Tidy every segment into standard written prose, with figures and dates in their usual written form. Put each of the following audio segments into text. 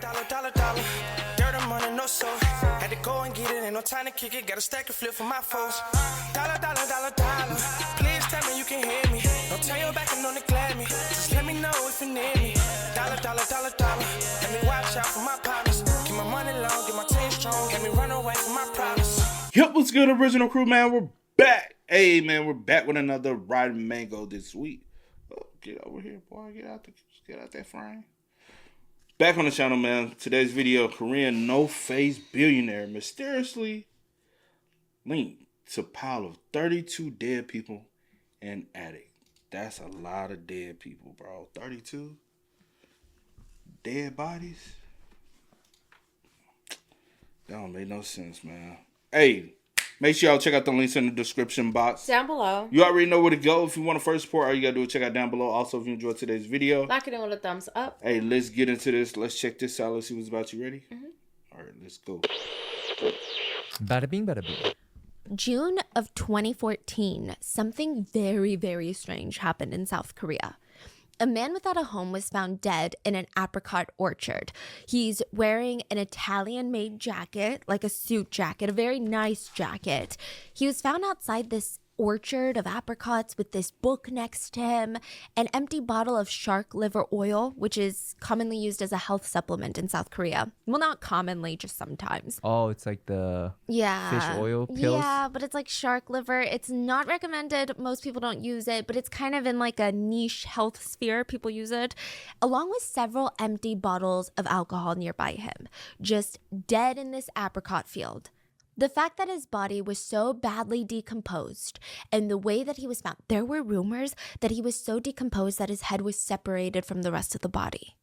Dollar. Dirty money, no soul. Had to go and get it, ain't no time to kick it. Got a stack of flip for my foes. Dollar. Please tell me you can hear me. Don't turn your back and don't neglect me. Just let me know if you need me. Dollar. Let me watch out for my partners. Keep my money long, get my team strong. Let me run away from my problems. Yep, what's good, original crew, man? We're back. Hey, man, we're back with another Riding Mango this week. Oh, get over here, boy. Get out that frame. Back on the channel, man. Today's video, Korean no-face billionaire mysteriously linked to pile of 32 dead people in attic. That's a lot of dead people, bro. 32 dead bodies. That don't make no sense, man. Hey, make sure y'all check out the links in the description box. Down below. You already know where to go. If you want to first support, all you got to do is check out down below. Also, if you enjoyed today's video, like it with a thumbs up. Hey, let's get into this. Let's check this out. Let's see what's about. You ready? Mm-hmm. All right, let's go. Bada bing, bada bing. June of 2014, something very, very strange happened in South Korea. A man without a home was found dead in an apricot orchard. He's wearing an Italian-made jacket, like a suit jacket, a very nice jacket. He was found outside this orchard of apricots with this book next to him, an empty bottle of shark liver oil, which is commonly used as a health supplement in South Korea. Well, not commonly, just sometimes. Oh, it's like the fish oil pills? Yeah, but it's like shark liver. It's not recommended. Most people don't use it, but it's kind of in like a niche health sphere. People use it, along with several empty bottles of alcohol nearby him, just dead in this apricot field. The fact that his body was so badly decomposed and the way that he was found, there were rumors that he was so decomposed that his head was separated from the rest of the body.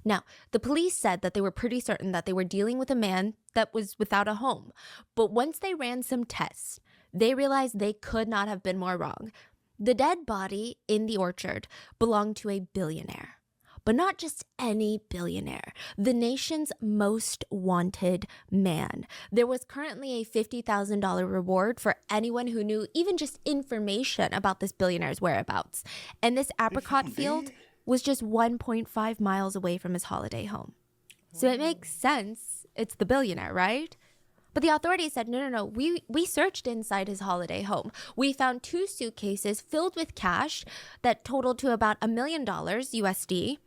Now, the police said that they were pretty certain that they were dealing with a man that was without a home. But once they ran some tests, they realized they could not have been more wrong. The dead body in the orchard belonged to a billionaire. But not just any billionaire, the nation's most wanted man. There was currently a $50,000 reward for anyone who knew even just information about this billionaire's whereabouts. And this apricot field was just 1.5 miles away from his holiday home. So it makes sense. It's the billionaire, right? But the authorities said, no. We searched inside his holiday home. We found 2 suitcases filled with cash that totaled to about $1 million USD.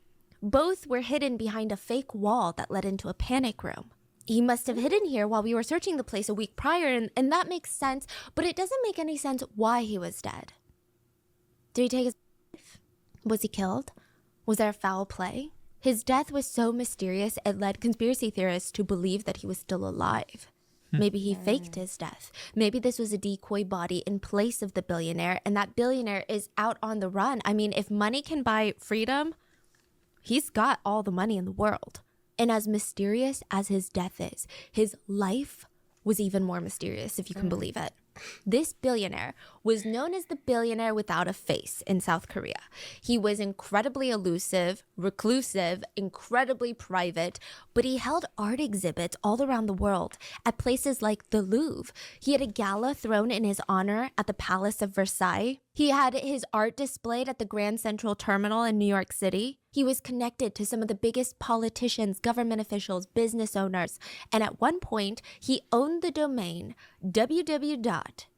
Both were hidden behind a fake wall that led into a panic room. He must have hidden here while we were searching the place a week prior, and that makes sense, but it doesn't make any sense why he was dead. Did he take his life? Was he killed? Was there foul play? His death was so mysterious, it led conspiracy theorists to believe that he was still alive. Maybe he faked his death. Maybe this was a decoy body in place of the billionaire, and that billionaire is out on the run. I mean, if money can buy freedom, he's got all the money in the world. And as mysterious as his death is, his life was even more mysterious, if you can believe it. This billionaire was known as the billionaire without a face in South Korea. He was incredibly elusive, reclusive, incredibly private, but he held art exhibits all around the world at places like the Louvre. He had a gala thrown in his honor at the Palace of Versailles. He had his art displayed at the Grand Central Terminal in New York City. He was connected to some of the biggest politicians, government officials, business owners, and at one point, he owned the domain www.god.com.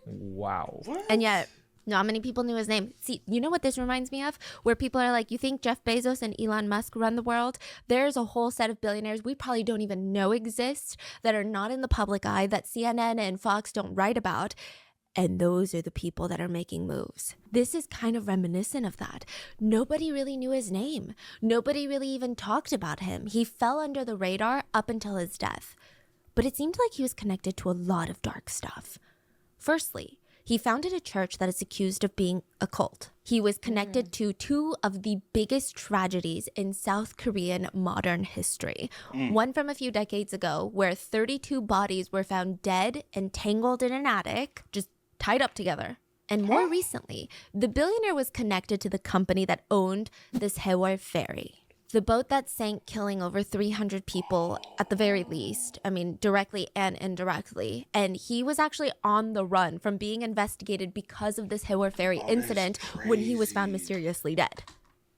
Wow. What? And yet, not many people knew his name. See, you know what this reminds me of? Where people are like, you think Jeff Bezos and Elon Musk run the world? There's a whole set of billionaires we probably don't even know exist, that are not in the public eye, that CNN and Fox don't write about. And those are the people that are making moves. This is kind of reminiscent of that. Nobody really knew his name. Nobody really even talked about him. He fell under the radar up until his death. But it seemed like he was connected to a lot of dark stuff. Firstly, he founded a church that is accused of being a cult. He was connected to 2 of the biggest tragedies in South Korean modern history. One from a few decades ago, where 32 bodies were found dead and tangled in an attic, just tied up together. And more recently, the billionaire was connected to the company that owned this Haewol ferry. The boat that sank, killing over 300 people at the very least, I mean, directly and indirectly. And he was actually on the run from being investigated because of this Haewol ferry incident when he was found mysteriously dead.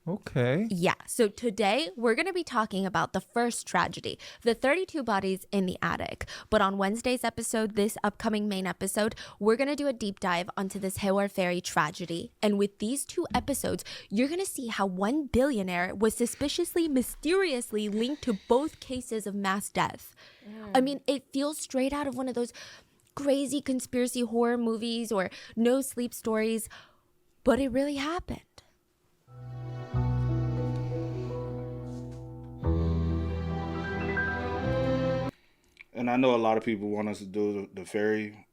Okay. Yeah, so today we're going to be talking about the first tragedy, the 32 bodies in the attic. But on Wednesday's episode, this upcoming main episode, we're going to do a deep dive onto this Haewol Ferry tragedy. And with these 2 episodes, you're going to see how one billionaire was suspiciously, mysteriously linked to both cases of mass death. I mean, it feels straight out of one of those crazy conspiracy horror movies or no sleep stories, but it really happened. And I know a lot of people want us to do the ferry.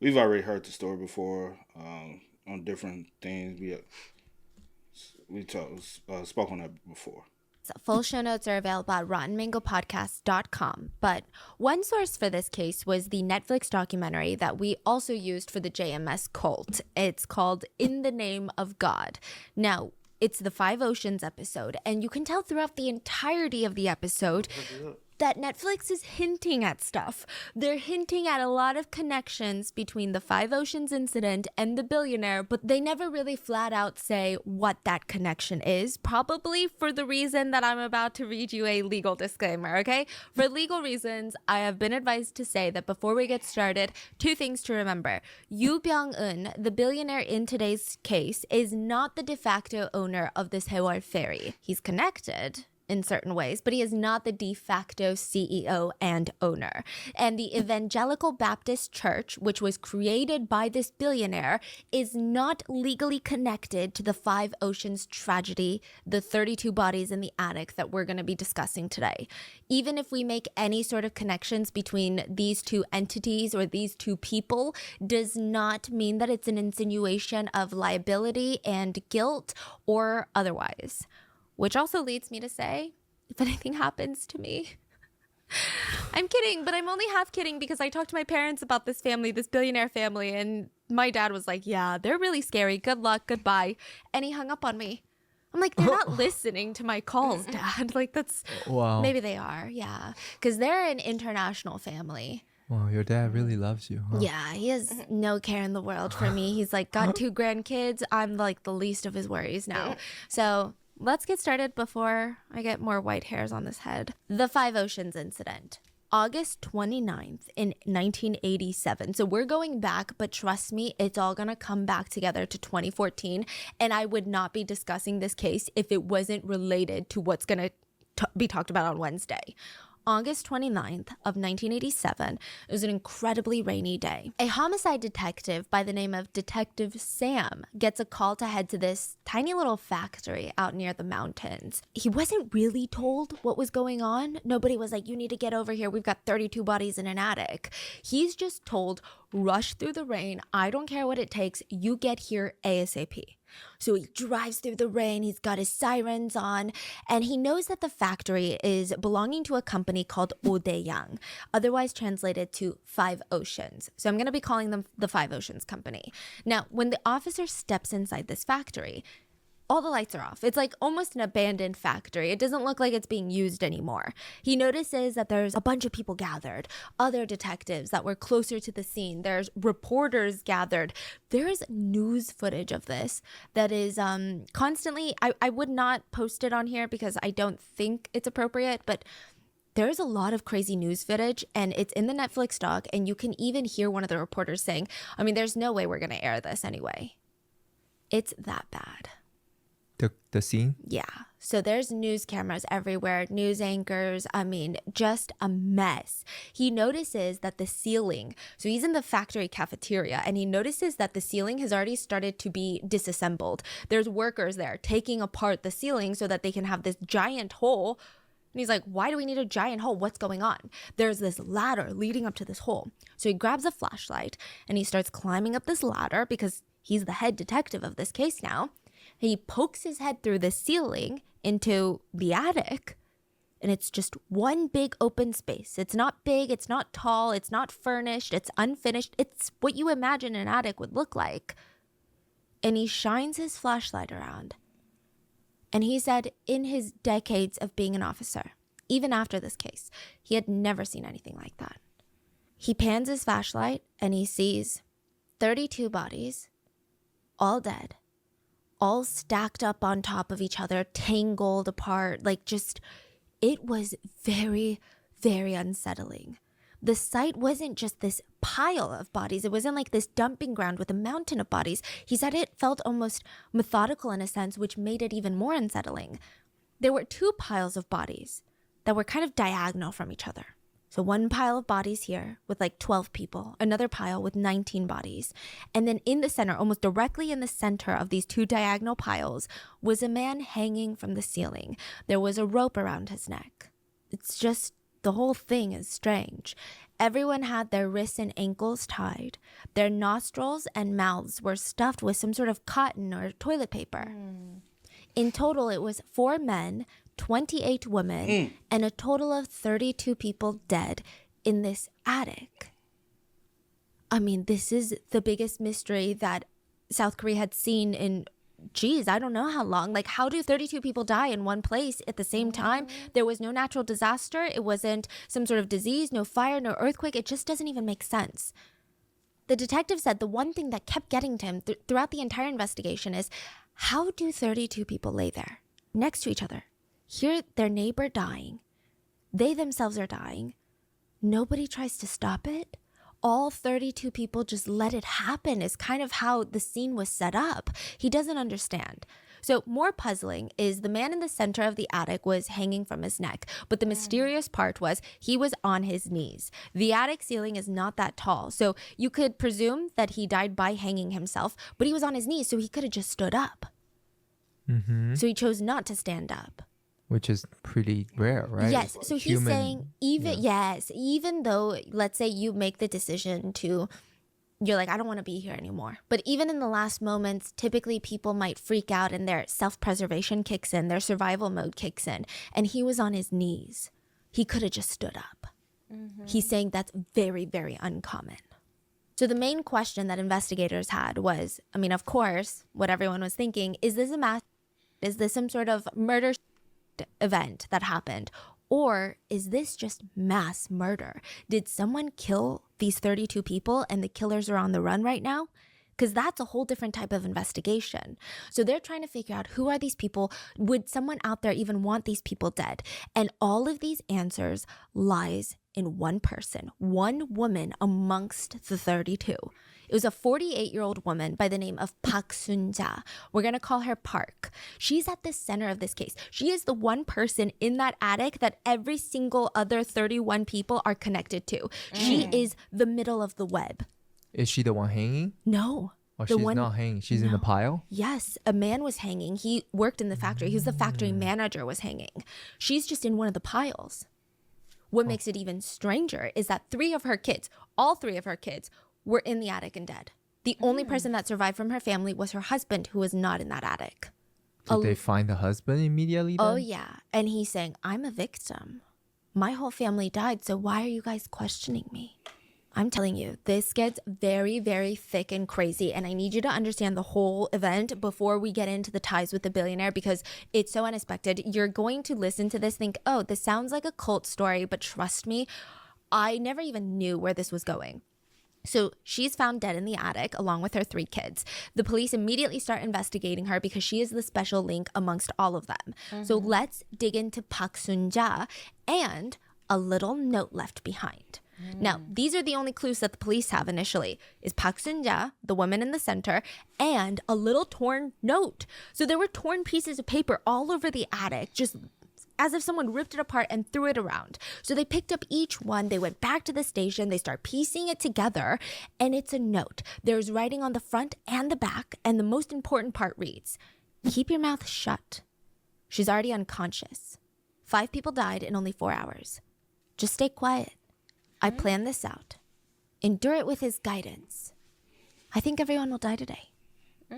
We've already heard the story before on different things. We spoke on that before. Full show notes are available at rottenmangopodcast.com. But one source for this case was the Netflix documentary that we also used for the JMS cult. It's called In the Name of God. Now, it's the 5 Oceans episode, and you can tell throughout the entirety of the episode that Netflix is hinting at stuff. They're hinting at a lot of connections between the 5 Oceans incident and the billionaire, but they never really flat out say what that connection is, probably for the reason that I'm about to read you a legal disclaimer, okay? For legal reasons, I have been advised to say that before we get started, 2 things to remember. Yoo Byung-eun, the billionaire in today's case, is not the de facto owner of this Haewol Ferry. He's connected in certain ways, but he is not the de facto CEO and owner. And the Evangelical Baptist Church, which was created by this billionaire, is not legally connected to the 5 Oceans tragedy, the 32 bodies in the attic that we're going to be discussing today. Even if we make any sort of connections between these 2 entities or these 2 people, does not mean that it's an insinuation of liability and guilt or otherwise. Which also leads me to say, if anything happens to me, I'm kidding, but I'm only half kidding because I talked to my parents about this family, this billionaire family, and my dad was like, yeah, they're really scary. Good luck. Goodbye. And he hung up on me. I'm like, they're not listening to my calls, Dad. Like, that's, Wow. Maybe they are. Yeah. Because they're an international family. Wow, your dad really loves you, huh? Yeah, he has no care in the world for me. He's like got 2 grandkids. I'm like the least of his worries now. So let's get started before I get more white hairs on this head. The 5 Oceans incident. August 29th in 1987. So we're going back, but trust me, it's all going to come back together to 2014. And I would not be discussing this case if it wasn't related to what's going to be talked about on Wednesday. August 29th of 1987, it was an incredibly rainy day. A homicide detective by the name of Detective Sam gets a call to head to this tiny little factory out near the mountains. He wasn't really told what was going on. Nobody was like, you need to get over here. We've got 32 bodies in an attic. He's just told, rush through the rain. I don't care what it takes. You get here ASAP. So he drives through the rain, he's got his sirens on, and he knows that the factory is belonging to a company called Odeyang, otherwise translated to 5 Oceans. So I'm going to be calling them the 5 Oceans Company. Now, when the officer steps inside this factory, all the lights are off. It's like almost an abandoned factory. It doesn't look like it's being used anymore. He notices that there's a bunch of people gathered, other detectives that were closer to the scene. There's reporters gathered. There's news footage of this that is constantly, I would not post it on here because I don't think it's appropriate, but there's a lot of crazy news footage and it's in the Netflix doc, and you can even hear one of the reporters saying, I mean, there's no way we're going to air this anyway. It's that bad. The scene? Yeah. So there's news cameras everywhere, news anchors. I mean, just a mess. He notices that the ceiling, so he's in the factory cafeteria, and he notices that the ceiling has already started to be disassembled. There's workers there taking apart the ceiling so that they can have this giant hole. And he's like, why do we need a giant hole? What's going on? There's this ladder leading up to this hole. So he grabs a flashlight and he starts climbing up this ladder because he's the head detective of this case now. He pokes his head through the ceiling into the attic, and it's just one big open space. It's not big, it's not tall, it's not furnished, it's unfinished. It's what you imagine an attic would look like. And he shines his flashlight around. And he said in his decades of being an officer, even after this case, he had never seen anything like that. He pans his flashlight and he sees 32 bodies, all dead, all stacked up on top of each other, tangled apart, like just, it was very, very unsettling. The site wasn't just this pile of bodies. It wasn't like this dumping ground with a mountain of bodies. He said it felt almost methodical in a sense, which made it even more unsettling. There were two piles of bodies that were kind of diagonal from each other. So one pile of bodies here with like 12 people, another pile with 19 bodies. And then in the center, almost directly in the center of these two diagonal piles, was a man hanging from the ceiling. There was a rope around his neck. It's just, the whole thing is strange. Everyone had their wrists and ankles tied. Their nostrils and mouths were stuffed with some sort of cotton or toilet paper. In total, it was 4 men, 28 women, and a total of 32 people dead in this attic. I mean, this is the biggest mystery that South Korea had seen in, geez, I don't know how long. Like, how do 32 people die in one place at the same time? There was no natural disaster. It wasn't some sort of disease, no fire, no earthquake. It just doesn't even make sense. The detective said the one thing that kept getting to him throughout the entire investigation is, how do 32 people lay there next to each other, hear their neighbor dying, they themselves are dying, nobody tries to stop it? All 32 people just let it happen is kind of how the scene was set up. He doesn't understand. So more puzzling is the man in the center of the attic was hanging from his neck, but the mysterious part was he was on his knees. The attic ceiling is not that tall, so you could presume that he died by hanging himself, but he was on his knees, so he could have just stood up. So he chose not to stand up. Which is pretty rare, right? Yes. So he's saying even though, let's say you make the decision to, you're like, I don't want to be here anymore. But even in the last moments, typically people might freak out and their self-preservation kicks in, their survival mode kicks in. And he was on his knees. He could have just stood up. He's saying that's very, very uncommon. So the main question that investigators had was, I mean, of course, what everyone was thinking, is this a mass? Is this some sort of murder event that happened? Or is this just mass murder? Did someone kill these 32 people and the killers are on the run right now? Because that's a whole different type of investigation. So they're trying to figure out, who are these people? Would someone out there even want these people dead? And all of these answers lies in one person, one woman amongst the 32. It was a 48-year-old woman by the name of Park Sun-ja. We're going to call her Park. She's at the center of this case. She is the one person in that attic that every single other 31 people are connected to. She is the middle of the web. Is she the one hanging? No. Oh, she's not hanging. She's in the pile? Yes. A man was hanging. He worked in the factory. He was the factory manager, was hanging. She's just in one of the piles. What makes it even stranger is that all three of her kids, were in the attic and dead. The only person that survived from her family was her husband, who was not in that attic. Did they find the husband immediately then? Oh, yeah. And he's saying, I'm a victim. My whole family died, so why are you guys questioning me? I'm telling you, this gets very, very thick and crazy, and I need you to understand the whole event before we get into the ties with the billionaire, because it's so unexpected. You're going to listen to this, think, oh, this sounds like a cult story, but trust me, I never even knew where this was going. So she's found dead in the attic along with her 3 kids. The police immediately start investigating her because she is the special link amongst all of them. So let's dig into Park Sun-ja and a little note left behind. Now, these are the only clues that the police have initially, is Park Sun-ja, the woman in the center, and a little torn note. So there were torn pieces of paper all over the attic, just as if someone ripped it apart and threw it around. So they picked up each one, they went back to the station, they start piecing it together, and it's a note. There's writing on the front and the back, and the most important part reads, keep your mouth shut. She's already unconscious. 5 people died in only 4 hours. Just stay quiet. I planned this out. Endure it with his guidance. I think everyone will die today.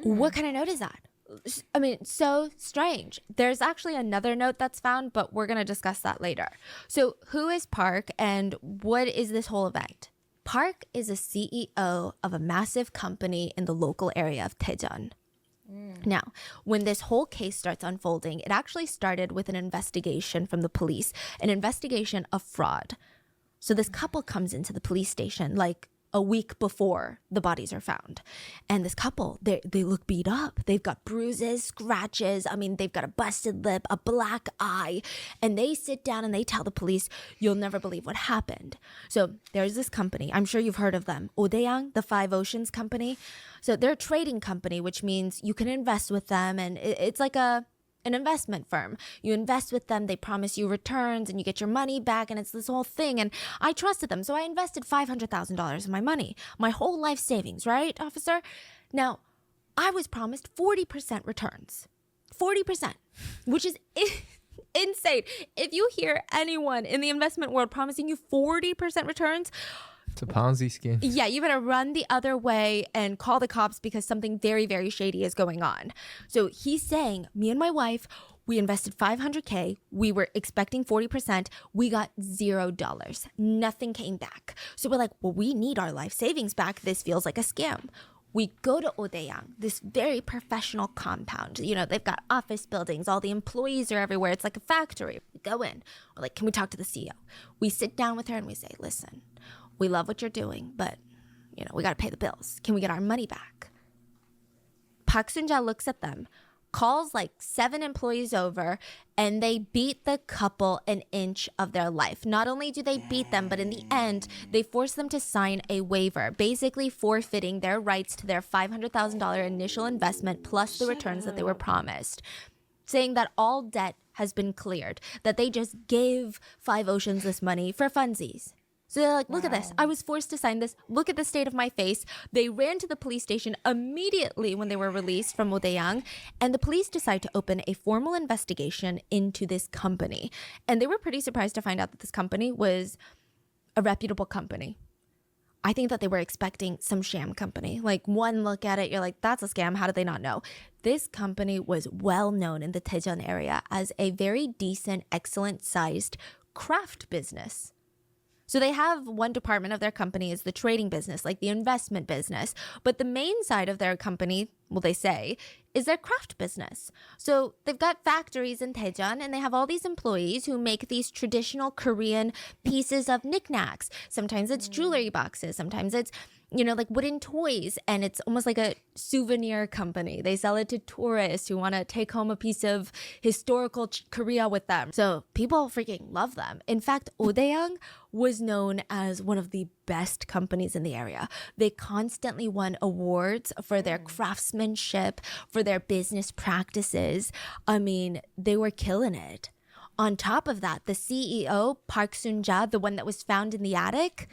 What kind of note is that? I mean, so strange. There's actually another note that's found, but we're going to discuss that later. So who is Park and what is this whole event? Park is a CEO of a massive company in the local area of Daejeon. Now, when this whole case starts unfolding, it actually started with an investigation from the police, an investigation of fraud. So this couple comes into the police station like a week before the bodies are found. And this couple, they look beat up. They've got bruises, scratches. I mean, they've got a busted lip, a black eye. And they sit down and they tell the police, you'll never believe what happened. So there's this company. I'm sure you've heard of them. Odaeang, the Five Oceans company. So they're a trading company, which means you can invest with them. And it's like an investment firm. You invest with them, they promise you returns and you get your money back, and it's this whole thing. And I trusted them, so I invested $500,000 of my money, my whole life savings, right, officer? Now, I was promised 40% returns. 40%, which is insane. If you hear anyone in the investment world promising you 40% returns, It's a Ponzi scheme. yeah, you better run the other way and call the cops because something very, very shady is going on. So he's saying, me and my wife, we invested $500K. We were expecting 40%. We got $0. Nothing came back. So we're like, well, we need our life savings back. This feels like a scam. We go to Odaeang, this very professional compound. You know, they've got office buildings. All the employees are everywhere. It's like a factory. We go in. We're like, can we talk to the CEO? We sit down with her and we say, listen, we love what you're doing, but, you know, we got to pay the bills. Can we get our money back? Park Soon-ja looks at them, calls like 7 employees over, and they beat the couple an inch of their life. Not only do they beat them, but in the end, they force them to sign a waiver, basically forfeiting their rights to their $500,000 initial investment plus the returns that they were promised, saying that all debt has been cleared, that they just gave Five Oceans this money for funsies. So they're like, look at this. I was forced to sign this. Look at the state of my face. They ran to the police station immediately when they were released from Odaeang, and the police decided to open a formal investigation into this company. And they were pretty surprised to find out that this company was a reputable company. I think that they were expecting some sham company. Like, one look at it, you're like, that's a scam. How did they not know? This company was well known in the Daejeon area as a very decent, excellent-sized craft business. So they have one department of their company is the trading business, like the investment business. But the main side of their company, well, they say, is their craft business. So they've got factories in Daejeon, and they have all these employees who make these traditional Korean pieces of knickknacks. Sometimes it's jewelry boxes. Sometimes it's, you know, like wooden toys. And it's almost like a souvenir company. They sell it to tourists who want to take home a piece of historical Korea with them. So people freaking love them. In fact, Odaeang was known as one of the best companies in the area. They constantly won awards for their craftsmanship, for their business practices. I mean, they were killing it. On top of that, the CEO, Park Soon-ja, the one that was found in the attic,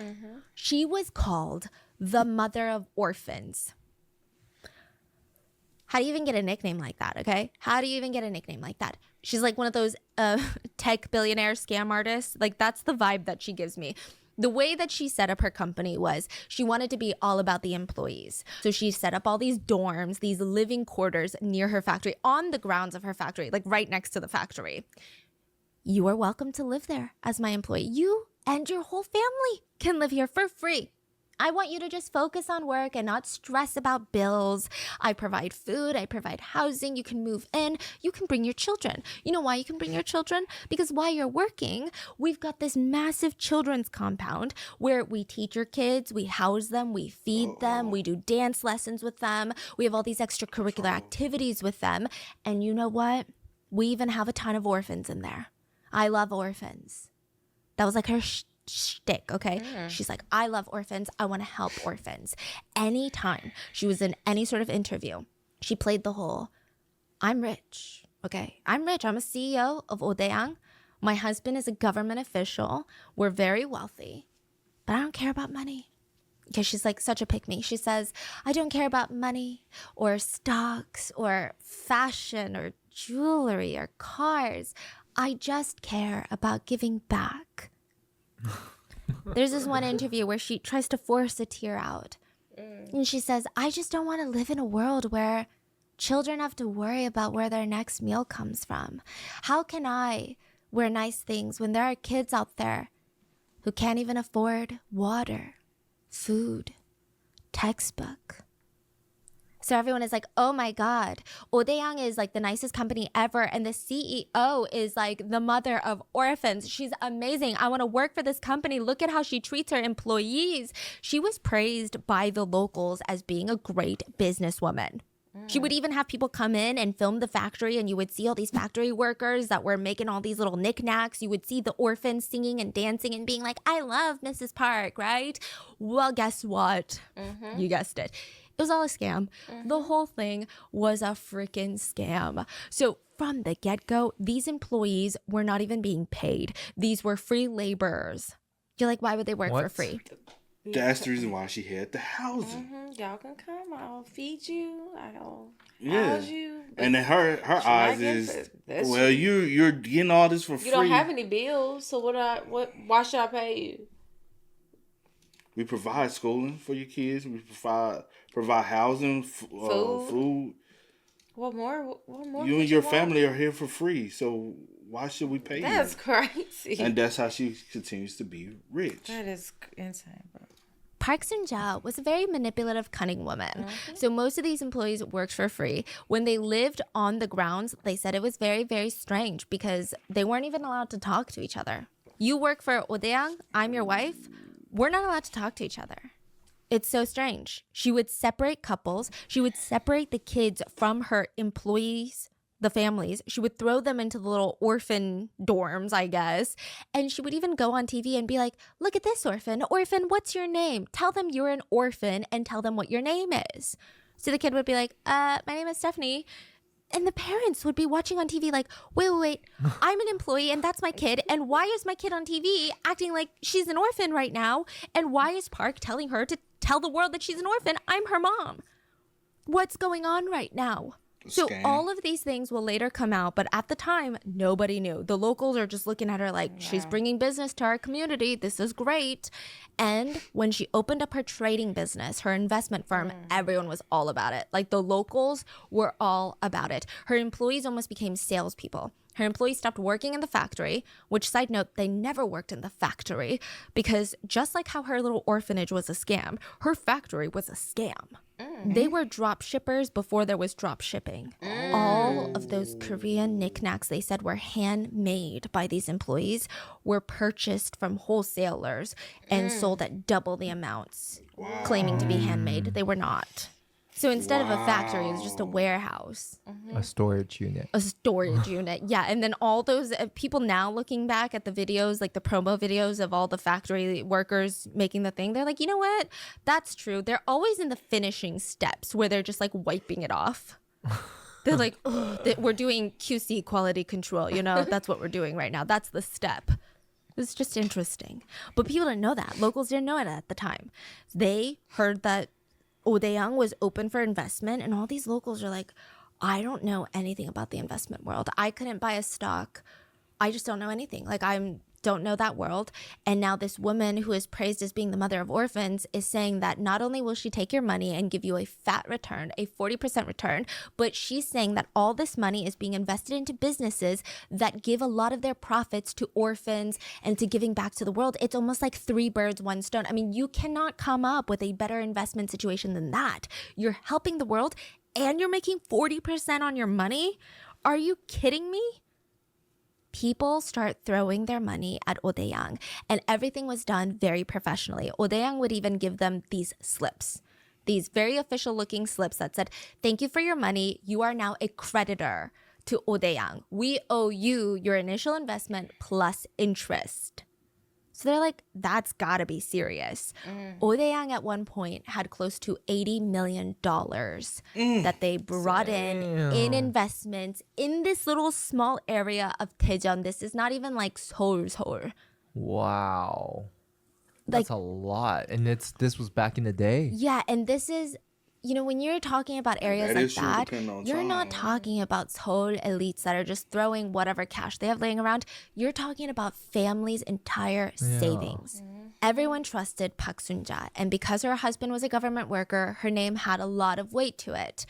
she was called the mother of orphans. How do you even get a nickname like that, okay? How do you even get a nickname like that? She's like one of those tech billionaire scam artists. Like, that's the vibe that she gives me. The way that she set up her company was she wanted to be all about the employees. So she set up all these dorms, these living quarters near her factory, on the grounds of her factory, like right next to the factory. You are welcome to live there as my employee. You and your whole family can live here for free. I want you to just focus on work and not stress about bills. I provide food. I provide housing. You can move in. You can bring your children. You know why you can bring your children? Because while you're working, we've got this massive children's compound where we teach your kids, we house them, we feed them, we do dance lessons with them. We have all these extracurricular activities with them. And you know what? We even have a ton of orphans in there. I love orphans. That was like her shtick, okay? She's like, I love orphans. I want to help orphans. Anytime she was in any sort of interview, she played the whole, I'm rich, okay? I'm rich. I'm a CEO of Odaeang. My husband is a government official. We're very wealthy, but I don't care about money. Because she's like such a pick-me. She says, I don't care about money or stocks or fashion or jewelry or cars. I just care about giving back. There's this one interview where she tries to force a tear out. And she says, I just don't want to live in a world where children have to worry about where their next meal comes from. How can I wear nice things when there are kids out there who can't even afford water, food, textbook? So everyone is like, oh my God, Odaeang is like the nicest company ever. And the CEO is like the mother of orphans. She's amazing. I want to work for this company. Look at how she treats her employees. She was praised by the locals as being a great businesswoman. She would even have people come in and film the factory, and you would see all these factory workers that were making all these little knickknacks. You would see the orphans singing and dancing and being like, I love Mrs. Park, right? Well, guess what? You guessed it. It was all a scam. The whole thing was a freaking scam. So from the get-go, these employees were not even being paid. These were free laborers. You're like, why would they work for What? free? That's the reason why she had the housing. Y'all can come. I'll feed you. I'll Yeah. house you. And then her not eyes getting is, for- that's well, you're getting all this for free. You don't have any bills, so why should I pay you? We provide schooling for your kids. We provide housing, food. What more? What more? You could and your want? family are here for free, so why should we pay That's you? crazy. And that's how she continues to be rich. That is insane, bro. Park Sun-ja was a very manipulative, cunning woman. So most of these employees worked for free. When they lived on the grounds, they said it was very, very strange because they weren't even allowed to talk to each other. You work for Odaeang, I'm your wife. We're not allowed to talk to each other. It's so strange. She would separate couples. She would separate the kids from her employees, the families. She would throw them into the little orphan dorms, I guess. And she would even go on TV and be like, look at this orphan. Orphan, what's your name? Tell them you're an orphan and tell them what your name is. So the kid would be like, my name is Stephanie. And the parents would be watching on TV like, wait, I'm an employee and that's my kid. And why is my kid on TV acting like she's an orphan right now? And why is Park telling her to tell the world that she's an orphan? I'm her mom. What's going on right now? So Scam. all of these things will later come out, but at the time, nobody knew. The locals are just looking at her like, she's bringing business to our community. This is great. And when she opened up her trading business, her investment firm, everyone was all about it. Like the locals were all about it. Her employees almost became salespeople. Her employees stopped working in the factory, which, side note, they never worked in the factory because just like how her little orphanage was a scam, her factory was a scam. They were drop shippers before there was drop shipping. All of those Korean knickknacks they said were handmade by these employees were purchased from wholesalers and sold at double the amounts, claiming to be handmade. They were not. So instead of a factory, it was just a warehouse. A storage unit. A storage unit. Yeah. And then all those people now looking back at the videos, like the promo videos of all the factory workers making the thing, they're like, you know what? That's true. They're always in the finishing steps where they're just like wiping it off. They're like, oh, we're doing QC, quality control. You know, that's what we're doing right now. That's the step. It's just interesting. But people didn't know that. Locals didn't know it at the time. They heard that Odaeang was open for investment, and all these locals are like, I don't know anything about the investment world. I couldn't buy a stock. I just don't know anything. Like, don't know that world. And now this woman who is praised as being the mother of orphans is saying that not only will she take your money and give you a fat return, a 40% return, but she's saying that all this money is being invested into businesses that give a lot of their profits to orphans and to giving back to the world. It's almost like 3 birds, 1 stone. I mean, you cannot come up with a better investment situation than that. You're helping the world and you're making 40% on your money? Are you kidding me? People start throwing their money at Odaeang, and everything was done very professionally. Odaeang would even give them these slips, these very official looking slips that said, thank you for your money. You are now a creditor to Odaeang. We owe you your initial investment plus interest. So they're like, that's gotta be serious. Odaeang at one point had close to $80 million that they brought in investments in this little small area of Daejeon. This is not even like Seoul. Wow. Like, That's a lot. And this was back in the day. yeah, and this is, you know, when you're talking about areas That like is true, that, depending on you're not time. talking about Seoul elites that are just throwing whatever cash they have laying around. You're talking about families' entire savings. Everyone trusted Park Sun-ja, and because her husband was a government worker, her name had a lot of weight to it.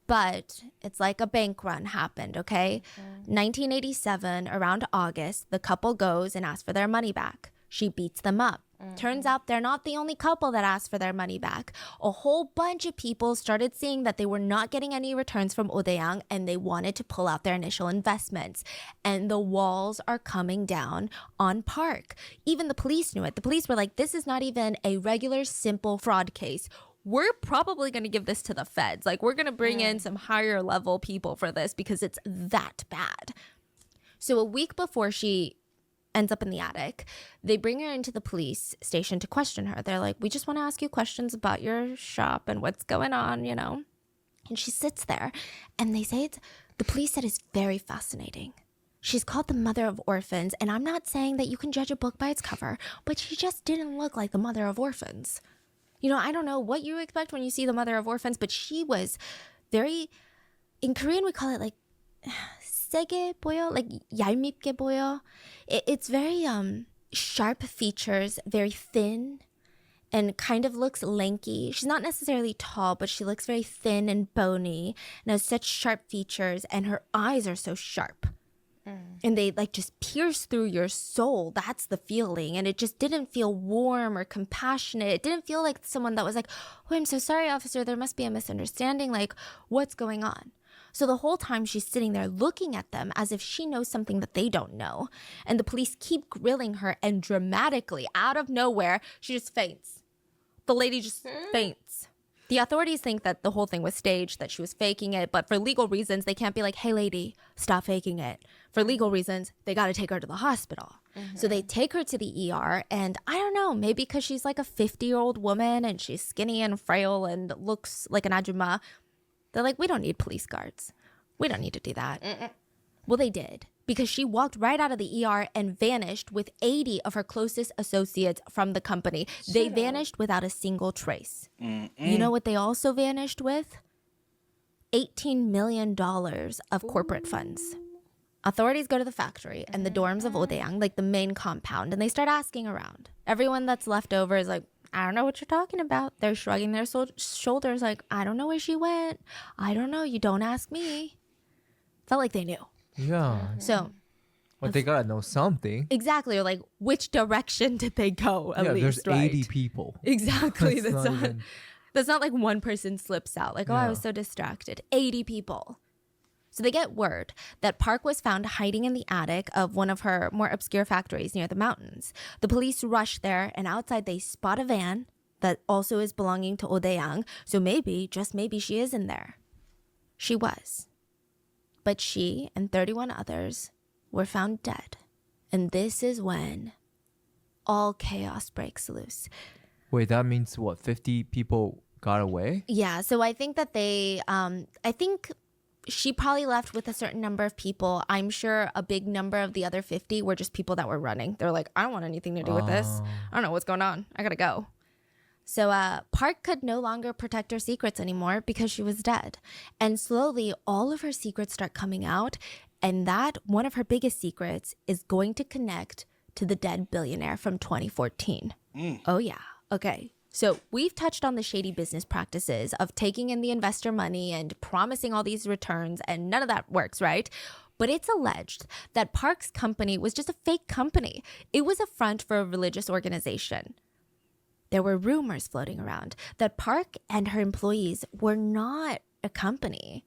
But it's like a bank run happened, okay? 1987, around August, the couple goes and asks for their money back. She beats them up. Turns out they're not the only couple that asked for their money back. A whole bunch of people started seeing that they were not getting any returns from Odeyang and they wanted to pull out their initial investments. And the walls are coming down on Park. Even the police knew it. The police were like, this is not even a regular, simple fraud case. We're probably going to give this to the feds. Like, we're going to bring in some higher level people for this because it's that bad. So a week before she ends up in the attic, they bring her into the police station to question her. They're like, we just want to ask you questions about your shop and what's going on, you know? And she sits there and they say the police said it's very fascinating. She's called the mother of orphans, and I'm not saying that you can judge a book by its cover, but she just didn't look like the mother of orphans. You know, I don't know what you expect when you see the mother of orphans, but she was very, in Korean we call it like 세게 보여, like 얄밉게 보여. It's very sharp features, very thin, and kind of looks lanky. She's not necessarily tall, but she looks very thin and bony and has such sharp features, and her eyes are so sharp. And they like just pierce through your soul. That's the feeling. And it just didn't feel warm or compassionate. It didn't feel like someone that was like, oh, I'm so sorry, officer. There must be a misunderstanding. Like, what's going on? So the whole time she's sitting there looking at them as if she knows something that they don't know. And the police keep grilling her, and dramatically, out of nowhere, she just faints. The lady just faints. The authorities think that the whole thing was staged, that she was faking it, but for legal reasons, they can't be like, hey, lady, stop faking it. For legal reasons, they got to take her to the hospital. So they take her to the ER, and I don't know, maybe because she's like a 50-year-old woman and she's skinny and frail and looks like an ajumma, they're like, we don't need police guards. We don't need to do that. Well, they did, because she walked right out of the ER and vanished with 80 of her closest associates from the company. They vanished without a single trace. You know what they also vanished with? $18 million of corporate funds. Authorities go to the factory and the dorms of Odeyang, like the main compound, and they start asking around. Everyone that's left over is like, I don't know what you're talking about. They're shrugging their shoulders like, I don't know where she went. I don't know. You don't ask me. Felt like they knew. Yeah. So, But they gotta know something. exactly. Or like, which direction did they go at Yeah, least, there's right? 80 people. Exactly. That's That's not not, even- that's not like one person slips out. Like, oh, I Yeah. was so distracted. 80 people. So they get word that Park was found hiding in the attic of one of her more obscure factories near the mountains. The police rush there, and outside they spot a van that also is belonging to Odeyang. So maybe, just maybe, she is in there. She was. But she and 31 others were found dead. And this is when all chaos breaks loose. Wait, that means what? 50 people got away? Yeah, so I think that I think she probably left with a certain number of people. I'm sure a big number of the other 50 were just people that were running. They're like, I don't want anything to do with this. I don't know what's going on. I gotta go. So Park could no longer protect her secrets anymore because she was dead. And slowly, all of her secrets start coming out. And that, one of her biggest secrets, is going to connect to the dead billionaire from 2014. Oh, yeah. Okay. So we've touched on the shady business practices of taking in the investor money and promising all these returns, and none of that works, right? But it's alleged that Park's company was just a fake company. It was a front for a religious organization. There were rumors floating around that Park and her employees were not a company.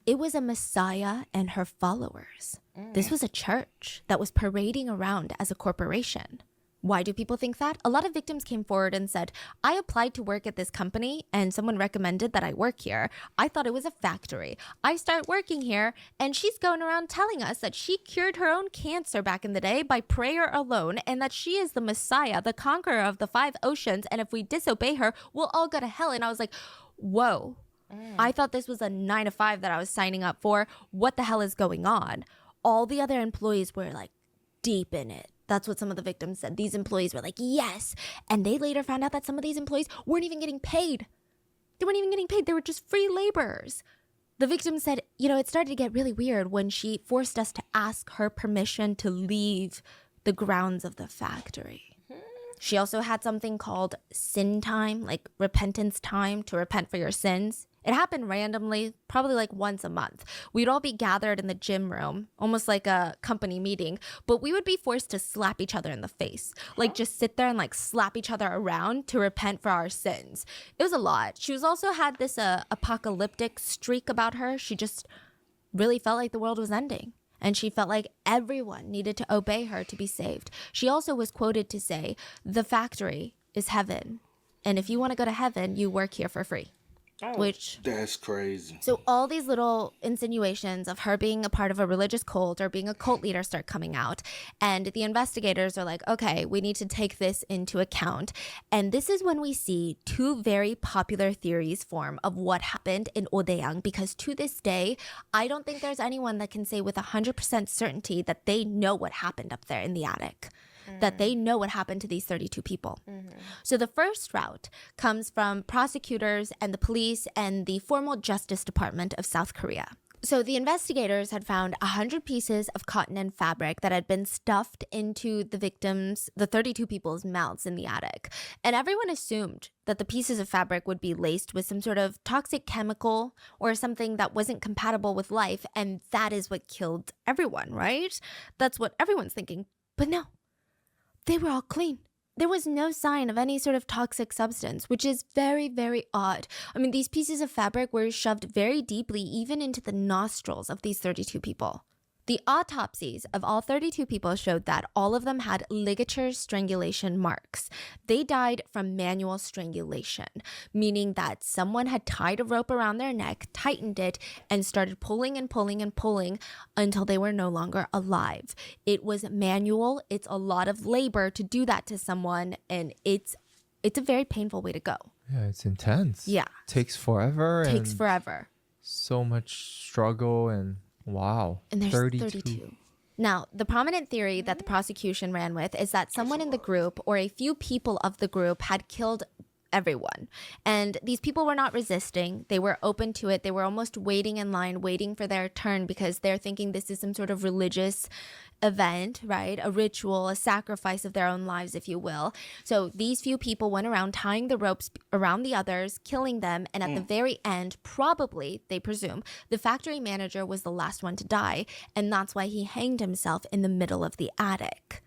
It was a messiah and her followers. This was a church that was parading around as a corporation. Why do people think that? A lot of victims came forward and said, I applied to work at this company and someone recommended that I work here. I thought it was a factory. I start working here and she's going around telling us that she cured her own cancer back in the day by prayer alone, and that she is the Messiah, the conqueror of the 5 oceans, and if we disobey her, we'll all go to hell. And I was like, whoa. I thought this was a 9-to-5 that I was signing up for. What the hell is going on? All the other employees were like deep in it. That's what some of the victims said. These employees were like, yes. And they later found out that some of these employees weren't even getting paid. They weren't even getting paid. They were just free laborers. The victim said, you know, it started to get really weird when she forced us to ask her permission to leave the grounds of the factory. She also had something called sin time, like repentance time, to repent for your sins. It happened randomly, probably like once a month. We'd all be gathered in the gym room, almost like a company meeting, but we would be forced to slap each other in the face. Like just sit there and like slap each other around to repent for our sins. It was a lot. She was also had this apocalyptic streak about her. She just really felt like the world was ending. And she felt like everyone needed to obey her to be saved. She also was quoted to say, "The factory is heaven. And if you want to go to heaven, you work here for free." Which That's crazy. so all these little insinuations of her being a part of a religious cult or being a cult leader start coming out. And the investigators are like, okay, we need to take this into account. And this is when we see two very popular theories form of what happened in Odaeang, because to this day, I don't think there's anyone that can say with 100% certainty that they know what happened up there in the attic. That they know what happened to these 32 people. So the first route comes from prosecutors and the police and the formal Justice Department of South Korea. So the investigators had found 100 pieces of cotton and fabric that had been stuffed into the 32 people's mouths in the attic. And everyone assumed that the pieces of fabric would be laced with some sort of toxic chemical or something that wasn't compatible with life. And that is what killed everyone, right? That's what everyone's thinking. But no. They were all clean. There was no sign of any sort of toxic substance, which is very, very odd. I mean, these pieces of fabric were shoved very deeply, even into the nostrils of these 32 people. The autopsies of all 32 people showed that all of them had ligature strangulation marks. They died from manual strangulation, meaning that someone had tied a rope around their neck, tightened it, and started pulling and pulling and pulling until they were no longer alive. It was manual. It's a lot of labor to do that to someone, and it's a very painful way to go. Yeah, it's intense. Yeah. Takes forever. Takes and forever. So much struggle and wow. And there's 32. Now, the prominent theory that the prosecution ran with is that someone in the group or a few people of the group had killed everyone. And these people were not resisting. They were open to it. They were almost waiting in line, waiting for their turn because they're thinking this is some sort of religious event, right? A ritual, a sacrifice of their own lives, if you will. So these few people went around tying the ropes around the others, killing them. And at the very end, probably, they presume, the factory manager was the last one to die. And that's why he hanged himself in the middle of the attic.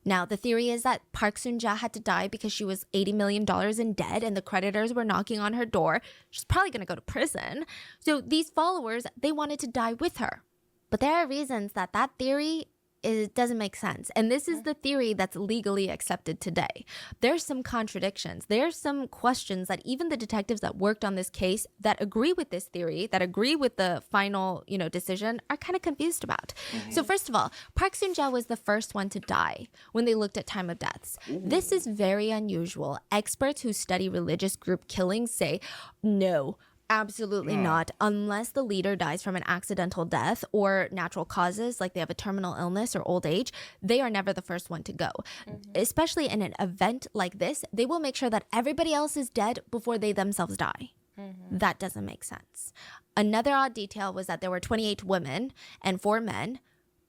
Now, the theory is that Park Soon-ja had to die because she was $80 million in debt and the creditors were knocking on her door. She's probably going to go to prison. So these followers, they wanted to die with her. But there are reasons that theory doesn't make sense. And this is the theory that's legally accepted today. There's some contradictions. There's some questions that even the detectives that worked on this case that agree with this theory, that agree with the final, decision, are kind of confused about. So first of all, Park Soon-ja was the first one to die when they looked at time of deaths. This is very unusual. Experts who study religious group killings say, no, absolutely not. Unless the leader dies from an accidental death or natural causes, like they have a terminal illness or old age, they are never the first one to go. Especially in an event like this, they will make sure that everybody else is dead before they themselves die. That doesn't make sense. Another odd detail was that there were 28 women and 4 men.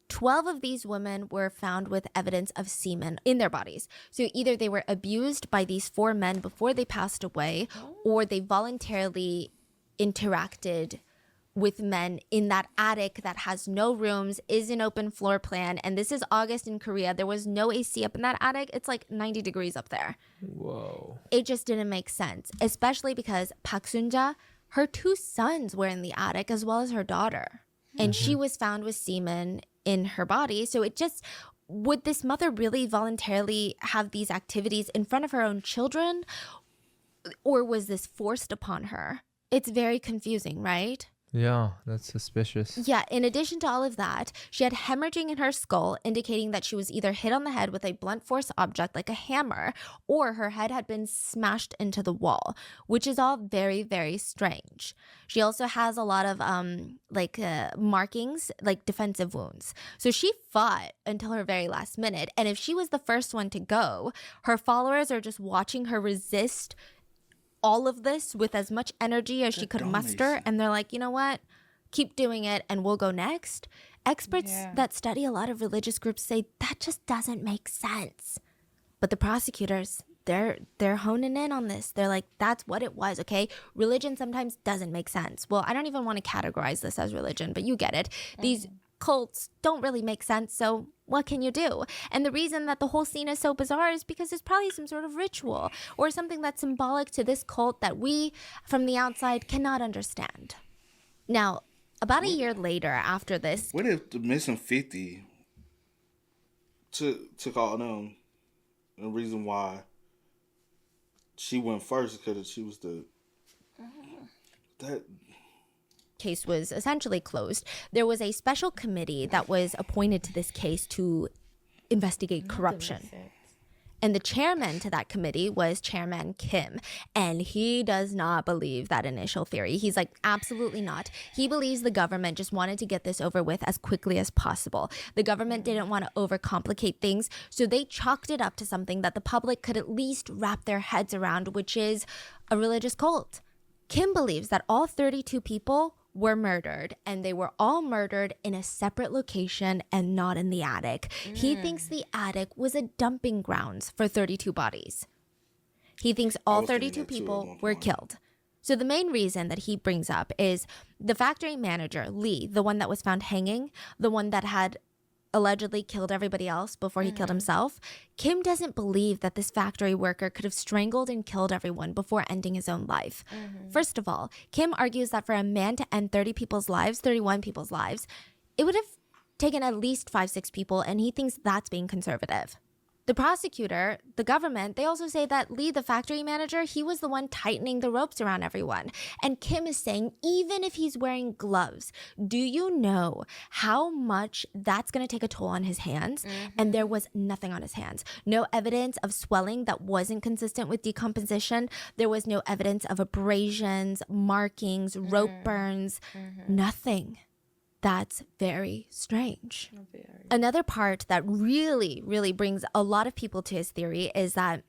12 of these women were found with evidence of semen in their bodies. So either they were abused by these 4 men before they passed away, or they voluntarily interacted with men in that attic that has no rooms, is an open floor plan. And this is August in Korea. There was no AC up in that attic. It's like 90 degrees up there. Whoa. It just didn't make sense, especially because Park Soon-ja, her 2 sons were in the attic as well as her daughter. And she was found with semen in her body. So it just, would this mother really voluntarily have these activities in front of her own children? Or was this forced upon her? It's very confusing, right? Yeah, that's suspicious. Yeah, in addition to all of that, she had hemorrhaging in her skull, indicating that she was either hit on the head with a blunt force object like a hammer, or her head had been smashed into the wall, which is all very, very strange. She also has a lot of markings, like defensive wounds. So she fought until her very last minute. And if she was the first one to go, her followers are just watching her resist all of this with as much energy as she could muster. And they're like, you know what? Keep doing it and we'll go next. Experts that study a lot of religious groups say that just doesn't make sense. But the prosecutors, they're honing in on this. They're like, that's what it was, okay? Religion sometimes doesn't make sense. Well, I don't even want to categorize this as religion, but you get it. These cults don't really make sense, so what can you do? And the reason that the whole scene is so bizarre is because there's probably some sort of ritual or something that's symbolic to this cult that we from the outside cannot understand. Now, about a year later after this, What if the missing 50 took all them? The reason why she went first because she was that. case was essentially closed. There was a special committee that was appointed to this case to investigate corruption. And the chairman to that committee was Chairman Kim. And he does not believe that initial theory. He's like, absolutely not. He believes the government just wanted to get this over with as quickly as possible. The government didn't want to overcomplicate things, so they chalked it up to something that the public could at least wrap their heads around, which is a religious cult. Kim believes that all 32 people were murdered, and they were all murdered in a separate location and not in the attic. He thinks the attic was a dumping grounds for 32 bodies. He thinks all 32 people were killed. So the main reason that he brings up is the factory manager, Lee, the one that was found hanging, the one that had allegedly killed everybody else before he killed himself. Kim doesn't believe that this factory worker could have strangled and killed everyone before ending his own life. First of all, Kim argues that for a man to end 31 people's lives, it would have taken at least 5-6 people, and he thinks that's being conservative. The prosecutor, the government, they also say that Lee, the factory manager, he was the one tightening the ropes around everyone. And Kim is saying, even if he's wearing gloves, do you know how much that's going to take a toll on his hands? And there was nothing on his hands. No evidence of swelling that wasn't consistent with decomposition. There was no evidence of abrasions, markings, rope burns, nothing. That's very strange. Another part that really, really brings a lot of people to his theory is that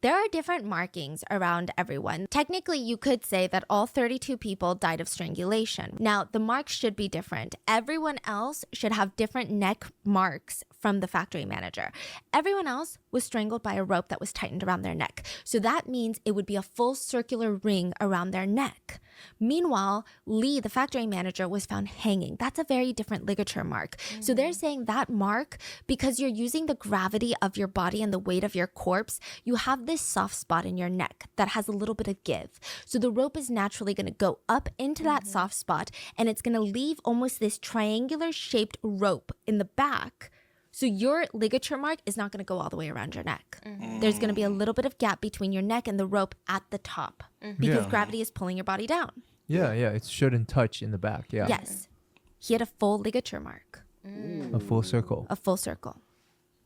there are different markings around everyone. Technically, you could say that all 32 people died of strangulation. Now, the marks should be different. Everyone else should have different neck marks from the factory manager. Everyone else was strangled by a rope that was tightened around their neck. So that means it would be a full circular ring around their neck. Meanwhile, Lee, the factory manager, was found hanging. That's a very different ligature mark. So they're saying that mark, because you're using the gravity of your body and the weight of your corpse, you have this soft spot in your neck that has a little bit of give. So the rope is naturally going to go up into that soft spot, and it's going to leave almost this triangular shaped rope in the back. So your ligature mark is not going to go all the way around your neck. There's going to be a little bit of gap between your neck and the rope at the top because gravity is pulling your body down. Yeah, it shouldn't touch in the back. Yeah. Yes. He had a full ligature mark. A full circle. A full circle.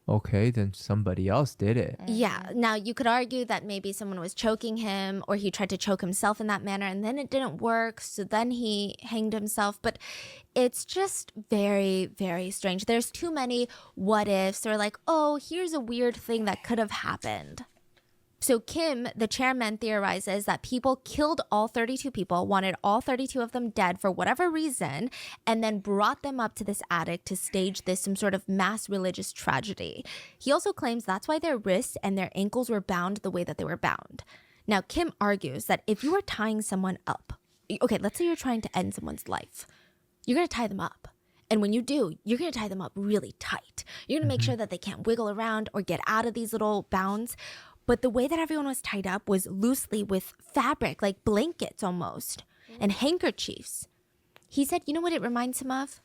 Okay, then somebody else did it. Yeah. Now, you could argue that maybe someone was choking him or he tried to choke himself in that manner and then it didn't work. So then he hanged himself. But it's just very, very strange. There's too many what ifs or like, oh, here's a weird thing that could have happened. So Kim, the chairman, theorizes that people killed all 32 people, wanted all 32 of them dead for whatever reason, and then brought them up to this attic to stage some sort of mass religious tragedy. He also claims that's why their wrists and their ankles were bound the way that they were bound. Now, Kim argues that if you are tying someone up, okay, let's say you're trying to end someone's life, you're going to tie them up. And when you do, you're going to tie them up really tight. You're going to make sure that they can't wiggle around or get out of these little bounds. But the way that everyone was tied up was loosely with fabric, like blankets almost, and handkerchiefs. He said, you know what it reminds him of?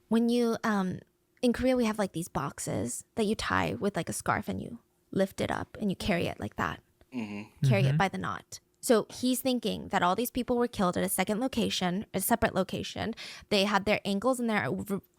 When you, in Korea, we have like these boxes that you tie with like a scarf and you lift it up and you carry it like that. Carry it by the knot. So he's thinking that all these people were killed at a separate location. They had their ankles and their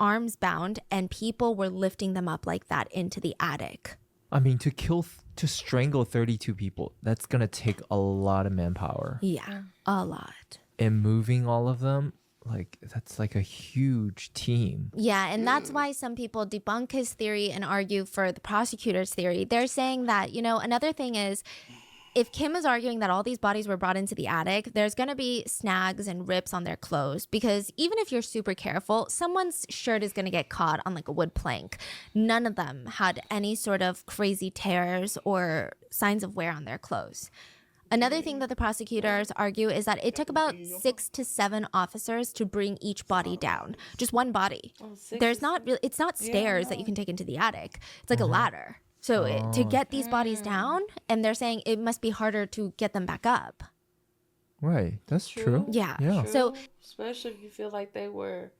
arms bound and people were lifting them up like that into the attic. I mean, to strangle 32 people, that's going to take a lot of manpower. Yeah, a lot. And moving all of them, like, that's like a huge team. Yeah, and that's why some people debunk his theory and argue for the prosecutor's theory. They're saying that, another thing is if Kim is arguing that all these bodies were brought into the attic, there's going to be snags and rips on their clothes because even if you're super careful, someone's shirt is going to get caught on like a wood plank. None of them had any sort of crazy tears or signs of wear on their clothes. Another thing that the prosecutors argue is that it took about 6 to 7 officers to bring each body down. Just one body. There's not really, it's not stairs that you can take into the attic. It's like a ladder. So to get these bodies down, and they're saying it must be harder to get them back up. Right. That's true. Yeah. Yeah. So especially if you feel like their you're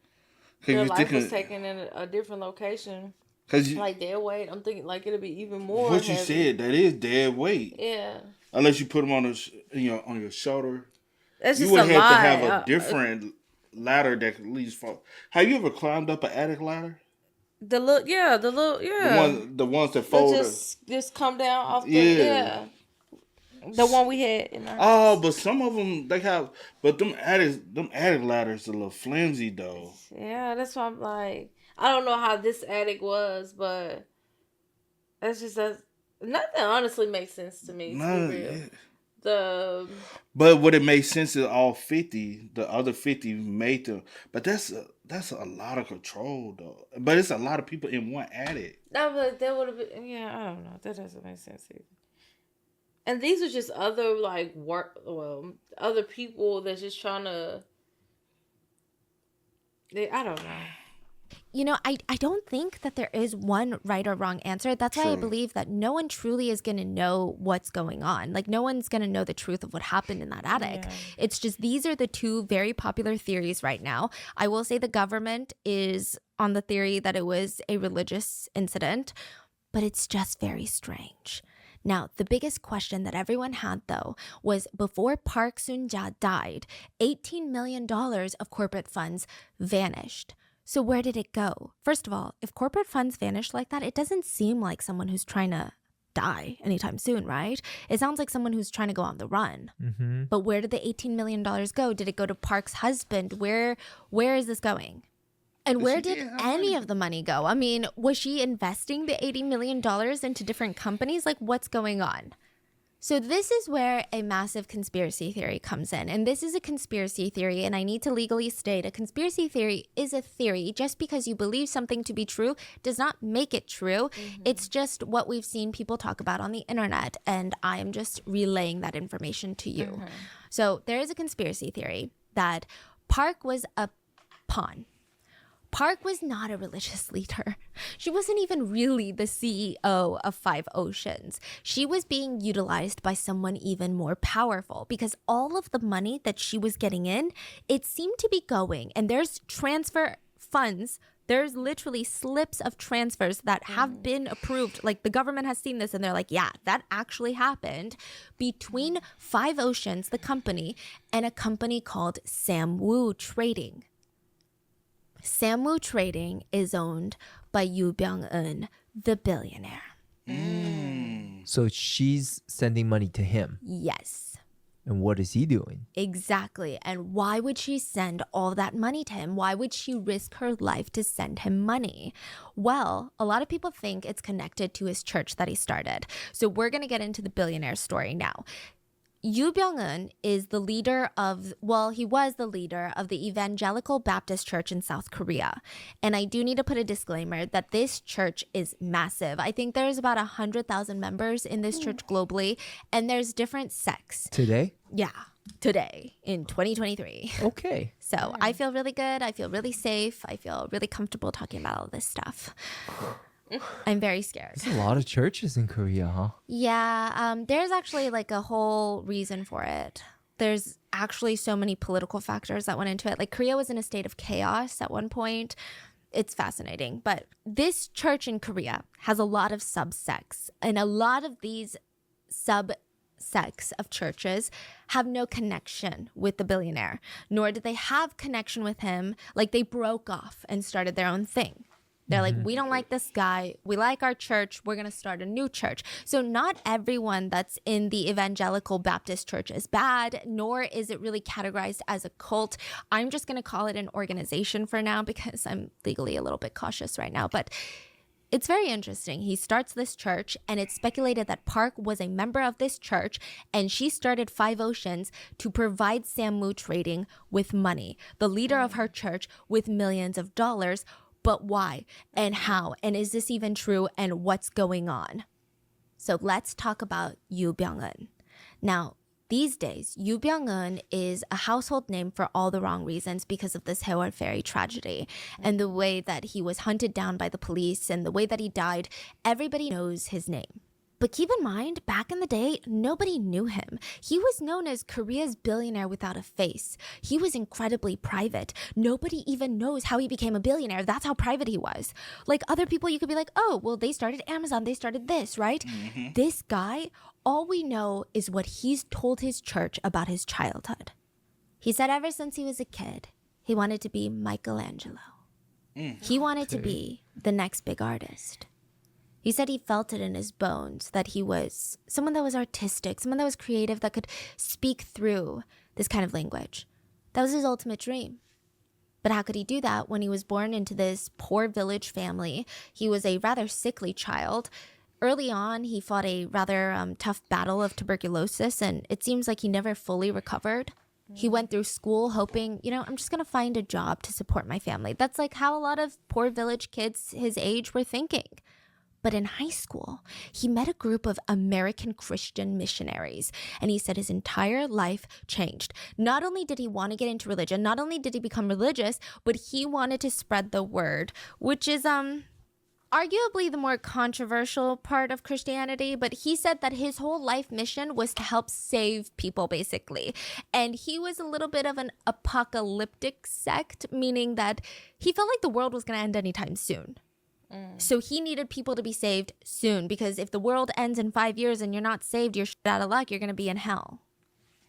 life thinking, was taken in a different location, because like dead weight. I'm thinking like it'll be even more. what you heavy. said, that is dead weight. Yeah. Unless you put them on on your shoulder, That's you just would a have lie. to have a different ladder that could at least fall. Have you ever climbed up an attic ladder? The little, yeah. The ones that That fold. just come down off the Yeah. The one we had in our Oh, but some of them they have, but them attic ladders are a little flimsy though. Yeah, that's why I'm like, I don't know how this attic was, but nothing honestly makes sense to me. To No, be real. yeah. But what it makes sense is all 50, the other 50 made them. But that's a lot of control though. But it's a lot of people in one attic. No, but that would have been, yeah, I don't know. That doesn't make sense either. And these are just other other people that's just trying to. I don't know. you know, I don't think that there is one right or wrong answer. That's why I believe that no one truly is going to know what's going on. Like, no one's going to know the truth of what happened in that attic. Yeah. It's just these are the two very popular theories right now. I will say the government is on the theory that it was a religious incident, but it's just very strange. Now, the biggest question that everyone had, though, was before Park Soon-ja died, $18 million of corporate funds vanished. So where did it go? First of all, if corporate funds vanish like that, it doesn't seem like someone who's trying to die anytime soon, right? It sounds like someone who's trying to go on the run. Mm-hmm. But where did the $18 million go? Did it go to Park's husband? Where is this going? And where did any of the money go? I mean, was she investing the $80 million into different companies? Like, what's going on? So this is where a massive conspiracy theory comes in. And this is a conspiracy theory, and I need to legally state a conspiracy theory is a theory. Just because you believe something to be true does not make it true. Mm-hmm. It's just what we've seen people talk about on the internet, and I am just relaying that information to you. Mm-hmm. So there is a conspiracy theory that Park was a pawn. Park was not a religious leader. She wasn't even really the CEO of Five Oceans. She was being utilized by someone even more powerful because all of the money that she was getting in, it seemed to be going. And there's transfer funds. There's literally slips of transfers that have been approved. Like, the government has seen this and they're like, yeah, that actually happened between Five Oceans, the company, and a company called Samwoo Trading. Samwoo Trading is owned by Yoo Byung-eun, the billionaire. So she's sending money to him. Yes. And what is he doing? Exactly. And why would she send all that money to him? Why would she risk her life to send him money? Well, a lot of people think it's connected to his church that he started. So we're going to get into the billionaire story now. Yoo Byung-eun is the leader of, he was the leader of the Evangelical Baptist Church in South Korea. And I do need to put a disclaimer that this church is massive. I think there's about 100,000 members in this church globally, and there's different sects. Today? Yeah, today in 2023. Okay. So I feel really good. I feel really safe. I feel really comfortable talking about all this stuff. I'm very scared. There's a lot of churches in Korea, huh? Yeah, there's actually like a whole reason for it. There's actually so many political factors that went into it. Like, Korea was in a state of chaos at one point. It's fascinating. But this church in Korea has a lot of subsects, and a lot of these subsects of churches have no connection with the billionaire, nor did they have connection with him. Like, they broke off and started their own thing. They're like, we don't like this guy. We like our church. We're going to start a new church. So not everyone that's in the Evangelical Baptist Church is bad, nor is it really categorized as a cult. I'm just going to call it an organization for now because I'm legally a little bit cautious right now. But It's very interesting. He starts this church, and it's speculated that Park was a member of this church, and she started Five Oceans to provide Sammu Trading with money, the leader of her church, with millions of dollars. But why and how? And is this even true? And what's going on? So let's talk about Yoo Byung-eun. Now, these days, Yoo Byung-eun is a household name for all the wrong reasons because of this Haewol Ferry tragedy and the way that he was hunted down by the police and the way that he died. Everybody knows his name. But keep in mind, back in the day, nobody knew him. He was known as Korea's billionaire without a face. He was incredibly private. Nobody even knows how he became a billionaire. That's how private he was. Like other people, you could be like, oh, well, they started Amazon. They started this, right? This guy, all we know is what he's told his church about his childhood. He said ever since he was a kid, he wanted to be Michelangelo. He wanted to be the next big artist. He said he felt it in his bones that he was someone that was artistic, someone that was creative, that could speak through this kind of language. That was his ultimate dream. But how could he do that when he was born into this poor village family? He was a rather sickly child. Early on, he fought a rather tough battle of tuberculosis, and it seems like he never fully recovered. He went through school hoping, I'm just going to find a job to support my family. That's like how a lot of poor village kids his age were thinking. But in high school, he met a group of American Christian missionaries, and he said his entire life changed. Not only did he want to get into religion, not only did he become religious, but he wanted to spread the word, which is arguably the more controversial part of Christianity. But he said that his whole life mission was to help save people, basically. And he was a little bit of an apocalyptic sect, meaning that he felt like the world was going to end anytime soon. So he needed people to be saved soon, because if the world ends in 5 years and you're not saved, you're out of luck, you're going to be in hell.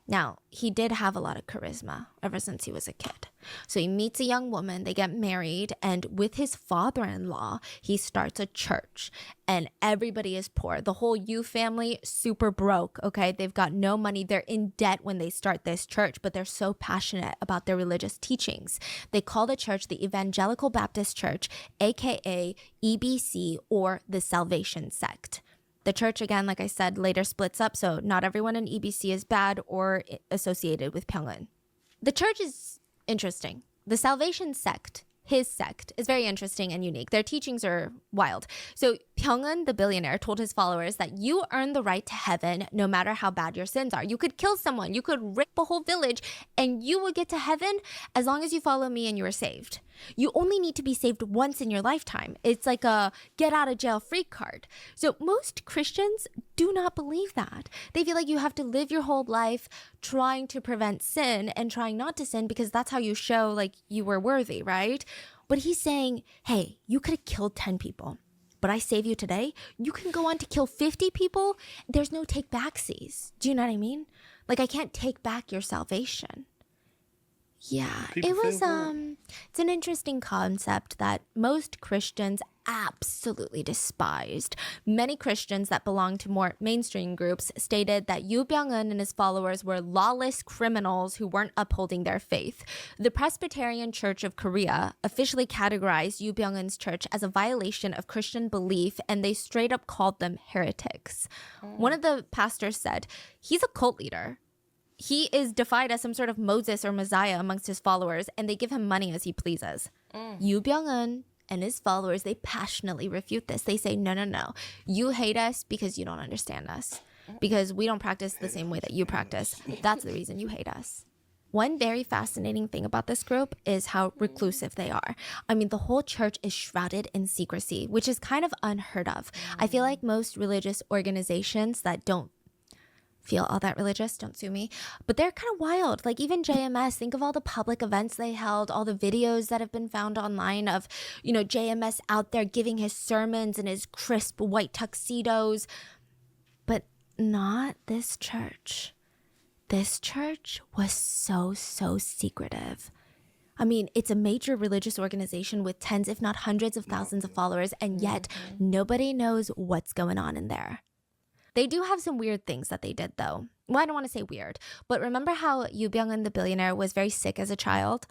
Now, he did have a lot of charisma ever since he was a kid. So he meets a young woman, they get married, and with his father-in-law, he starts a church. And everybody is poor. The whole Yu family, super broke, okay? They've got no money. They're in debt when they start this church, but they're so passionate about their religious teachings. They call the church the Evangelical Baptist Church, aka EBC, or the Salvation Sect. The church, again, like I said, later splits up, so not everyone in EBC is bad or associated with Pyongyang. The church is interesting. The Salvation Sect, his sect, is very interesting and unique. Their teachings are wild. So Pyongyang, the billionaire, told his followers that you earn the right to heaven no matter how bad your sins are. You could kill someone, you could rape a whole village, and you will get to heaven as long as you follow me and you are saved. You only need to be saved once in your lifetime. It's like a get out of jail free card. So most Christians do not believe that. They feel like you have to live your whole life trying to prevent sin and trying not to sin, because that's how you show like you were worthy, right? But he's saying, hey, you could have killed 10 people, but I save you today. You can go on to kill 50 people. There's no take backsies. Do you know what I mean? Like, I can't take back your salvation. Yeah, it was it's an interesting concept that most Christians absolutely despised. Many Christians that belong to more mainstream groups stated that Yoo Byung-eun and his followers were lawless criminals who weren't upholding their faith. The Presbyterian Church of Korea officially categorized Yoo Byung-eun's church as a violation of Christian belief, and they straight up called them heretics. One of the pastors said, he's a cult leader. He is defied as some sort of Moses or Messiah amongst his followers, and they give him money as he pleases. Yoo Byung-eun and his followers, they passionately refute this. They say, no. You hate us because you don't understand us. Because we don't practice the same way that you practice. That's the reason you hate us. One very fascinating thing about this group is how reclusive they are. I mean, the whole church is shrouded in secrecy, which is kind of unheard of. I feel like most religious organizations that don't feel all that religious, don't sue me, but they're kind of wild. Like even JMS, think of all the public events they held, all the videos that have been found online of, JMS out there giving his sermons in his crisp white tuxedos. But not this church. This church was so secretive. I mean, it's a major religious organization with tens, if not hundreds of thousands of followers, and yet nobody knows what's going on in there. They do have some weird things that they did, though. Well, I don't want to say weird, but remember how Yoo Byung-eun, the billionaire, was very sick as a child?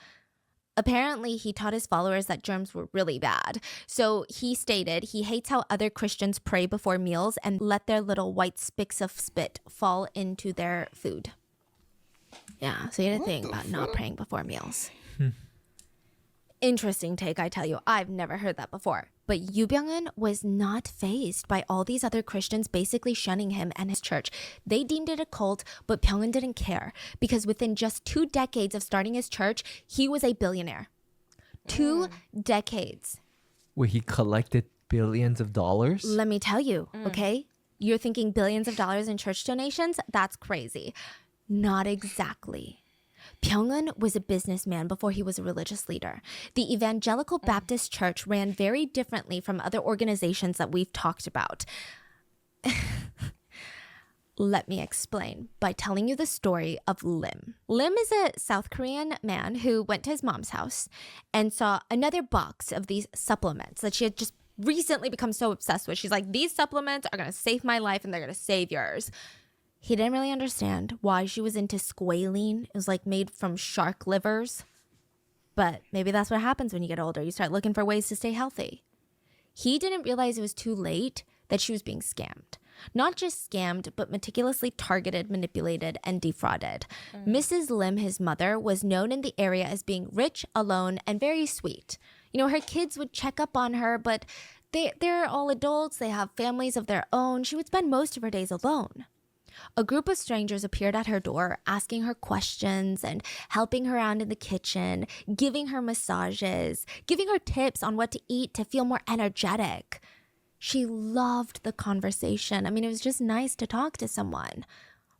Apparently, he taught his followers that germs were really bad. So he stated he hates how other Christians pray before meals and let their little white spicks of spit fall into their food. Yeah, so he had a thing about not praying before meals. Interesting take, I tell you. I've never heard that before. But Yu Byung-eun was not fazed by all these other Christians basically shunning him and his church. They deemed it a cult, but Byung-eun didn't care because within just 2 decades of starting his church, he was a billionaire. 2 decades. Where he collected billions of dollars? Let me tell you, okay? You're thinking billions of dollars in church donations? That's crazy. Not exactly. Byung-eun was a businessman before he was a religious leader. The Evangelical Baptist Church ran very differently from other organizations that we've talked about. Let me explain by telling you the story of Lim. Lim is a South Korean man who went to his mom's house and saw another box of these supplements that she had just recently become so obsessed with. She's like, these supplements are going to save my life and they're going to save yours. He didn't really understand why she was into squalene. It was like made from shark livers. But maybe that's what happens when you get older. You start looking for ways to stay healthy. He didn't realize it was too late that she was being scammed. Not just scammed, but meticulously targeted, manipulated, and defrauded. Mrs. Lim, his mother, was known in the area as being rich, alone, and very sweet. You know, her kids would check up on her, but they're all adults. They have families of their own. She would spend most of her days alone. A group of strangers appeared at her door, asking her questions and helping her around in the kitchen, giving her massages, giving her tips on what to eat to feel more energetic. She loved the conversation. I mean, it was just nice to talk to someone.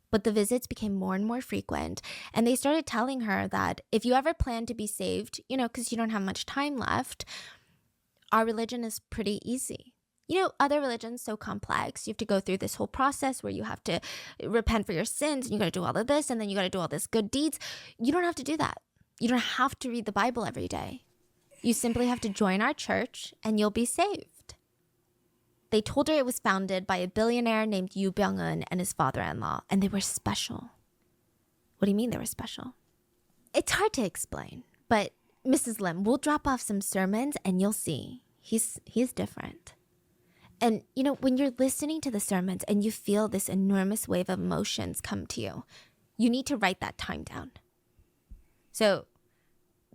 But the visits became more and more frequent, and they started telling her that if you ever plan to be saved, you know, because you don't have much time left, our religion is pretty easy. You know, other religions so complex. You have to go through this whole process where you have to repent for your sins, and you got to do all of this, and then you got to do all this good deeds. You don't have to do that. You don't have to read the Bible every day. You simply have to join our church, and you'll be saved. They told her it was founded by a billionaire named Yu Byung-eun and his father-in-law, and they were special. What do you mean they were special? It's hard to explain, but Mrs. Lim, we'll drop off some sermons, and you'll see. He's different. And, you know, when you're listening to the sermons and you feel this enormous wave of emotions come to you, you need to write that time down. So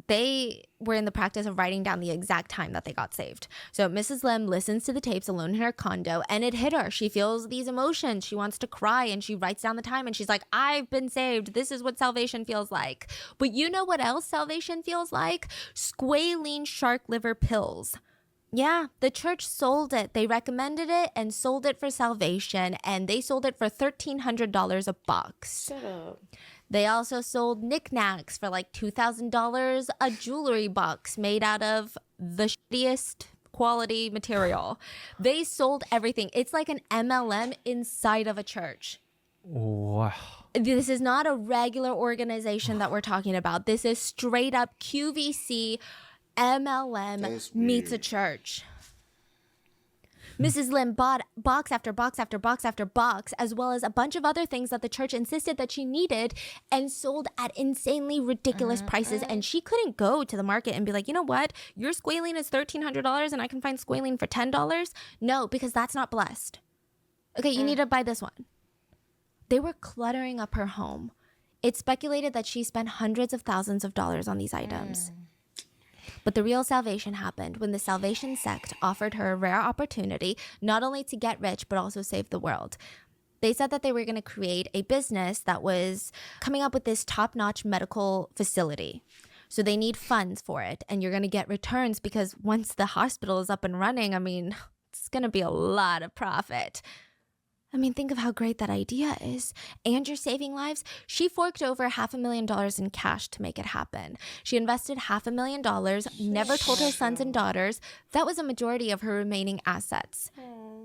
they were in the practice of writing down the exact time that they got saved. So Mrs. Lim listens to the tapes alone in her condo, and it hit her. She feels these emotions. She wants to cry, and she writes down the time, and she's like, I've been saved. This is what salvation feels like. But you know what else salvation feels like? Squalene shark liver pills. Yeah, the church sold it. They recommended it and sold it for salvation, and they sold it for $1,300 a box. Shut up. They also sold knickknacks for like $2,000 a jewelry box made out of the shittiest quality material. They sold everything. It's like an MLM inside of a church. Wow. This is not a regular organization that we're talking about. This is straight up QVC MLM meets a church. Mrs. Lim bought box after box after box after box, as well as a bunch of other things that the church insisted that she needed, and sold at insanely ridiculous prices. And she couldn't go to the market and be like, you know what? Your squalene is $1,300 and I can find squalene for $10. No, because that's not blessed. Okay, you need to buy this one. They were cluttering up her home. It's speculated that she spent hundreds of thousands of dollars on these items. But the real salvation happened when the Salvation sect offered her a rare opportunity not only to get rich, but also save the world. They said that they were going to create a business that was coming up with this top-notch medical facility. So they need funds for it, and you're going to get returns because once the hospital is up and running, I mean, it's going to be a lot of profit. I mean, think of how great that idea is. And you're saving lives. She forked over $500,000 in cash to make it happen. She invested $500,000, never told her sons and daughters. That was a majority of her remaining assets.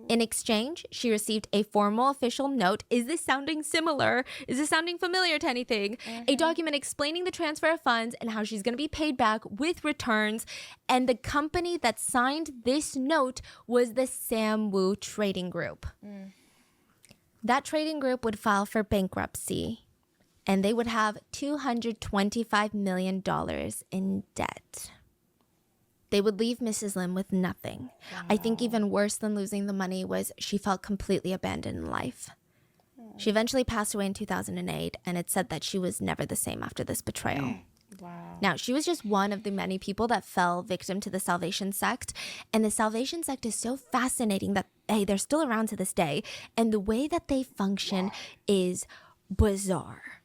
In exchange, she received a formal official note. Is this sounding similar? Is this sounding familiar to anything? A document explaining the transfer of funds and how she's going to be paid back with returns. And the company that signed this note was the Samwoo Trading Group. That trading group would file for bankruptcy and they would have $225 million in debt. They would leave Mrs. Lim with nothing. I think even worse than losing the money was she felt completely abandoned in life. She eventually passed away in 2008, and it's said that she was never the same after this betrayal. Wow. Now, she was just one of the many people that fell victim to the Salvation sect. And the Salvation sect is so fascinating that, hey, they're still around to this day. And the way that they function is bizarre.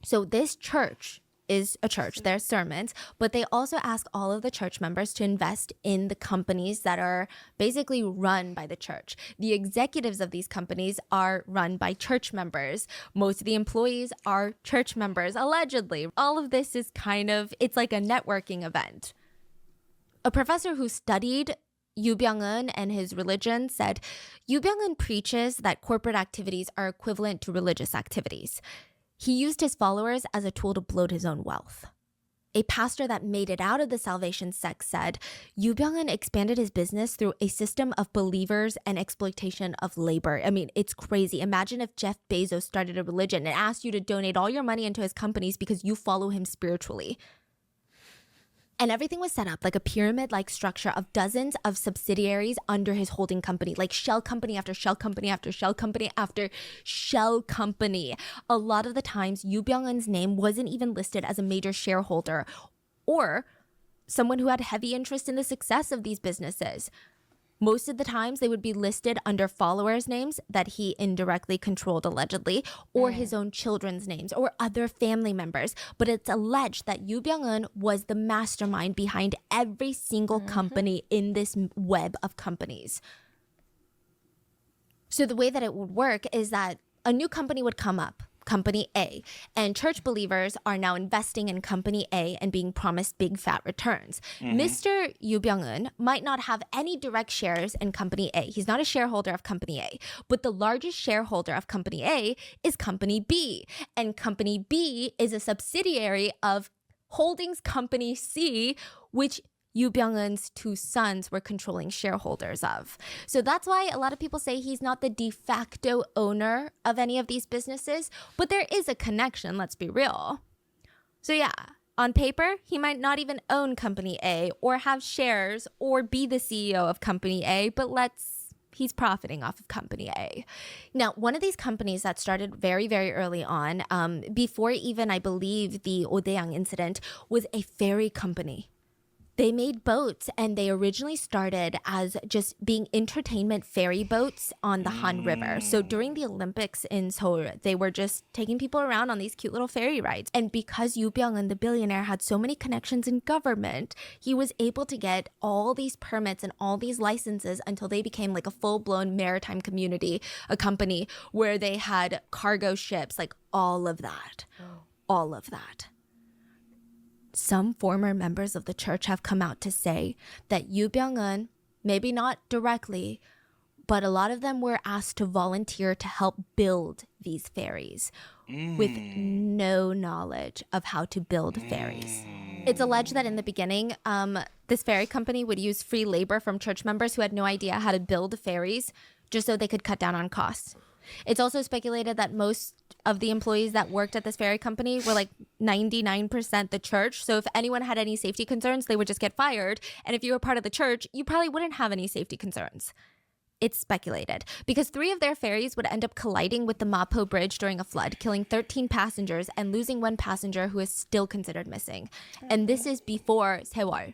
So this church is a church, their sermons, but they also ask all of the church members to invest in the companies that are basically run by the church. The executives of these companies are run by church members. Most of the employees are church members, allegedly. All of this is it's like a networking event. A professor who studied Yoo Byung-eun and his religion said, Yoo Byung-eun preaches that corporate activities are equivalent to religious activities. He used his followers as a tool to bloat his own wealth. A pastor that made it out of the Salvation sect said, Yoo Byung-eun expanded his business through a system of believers and exploitation of labor. I mean, it's crazy. Imagine if Jeff Bezos started a religion and asked you to donate all your money into his companies because you follow him spiritually. And everything was set up like a pyramid-like structure of dozens of subsidiaries under his holding company, like shell company after shell company after shell company after shell company. A lot of the times, Yoo Byung-eun's name wasn't even listed as a major shareholder or someone who had heavy interest in the success of these businesses. Most of the times, they would be listed under followers' names that he indirectly controlled, allegedly, or his own children's names, or other family members. But it's alleged that Yoo Byung-eun was the mastermind behind every single company in this web of companies. So the way that it would work is that a new company would come up, Company A, and church believers are now investing in Company A and being promised big fat returns. Mr. Yoo Byung-eun might not have any direct shares in Company A. He's not a shareholder of Company A, but the largest shareholder of Company A is Company B, and Company B is a subsidiary of Holdings Company C, which Yoo Byung-eun's two sons were controlling shareholders of. So that's why a lot of people say he's not the de facto owner of any of these businesses, but there is a connection, let's be real. So yeah, on paper, he might not even own Company A or have shares or be the CEO of Company A, but he's profiting off of Company A. Now, one of these companies that started very, very early on, before even, I believe, the Odaeang incident, was a ferry company. They made boats, and they originally started as just being entertainment ferry boats on the Han River. So during the Olympics in Seoul, they were just taking people around on these cute little ferry rides. And because Yoo Byung-eun, the billionaire, had so many connections in government, he was able to get all these permits and all these licenses until they became like a full-blown maritime community, a company where they had cargo ships, like all of that. All of that. Some former members of the church have come out to say that Yoo Byung-eun, maybe not directly, but a lot of them were asked to volunteer to help build these ferries with no knowledge of how to build ferries. It's alleged that in the beginning, this ferry company would use free labor from church members who had no idea how to build ferries just so they could cut down on costs. It's also speculated that most of the employees that worked at this ferry company were like 99% the church. So if anyone had any safety concerns, they would just get fired. And if you were part of the church, you probably wouldn't have any safety concerns. It's speculated because 3 of their ferries would end up colliding with the Mapo Bridge during a flood, killing 13 passengers and losing 1 passenger who is still considered missing. And this is before Sewol.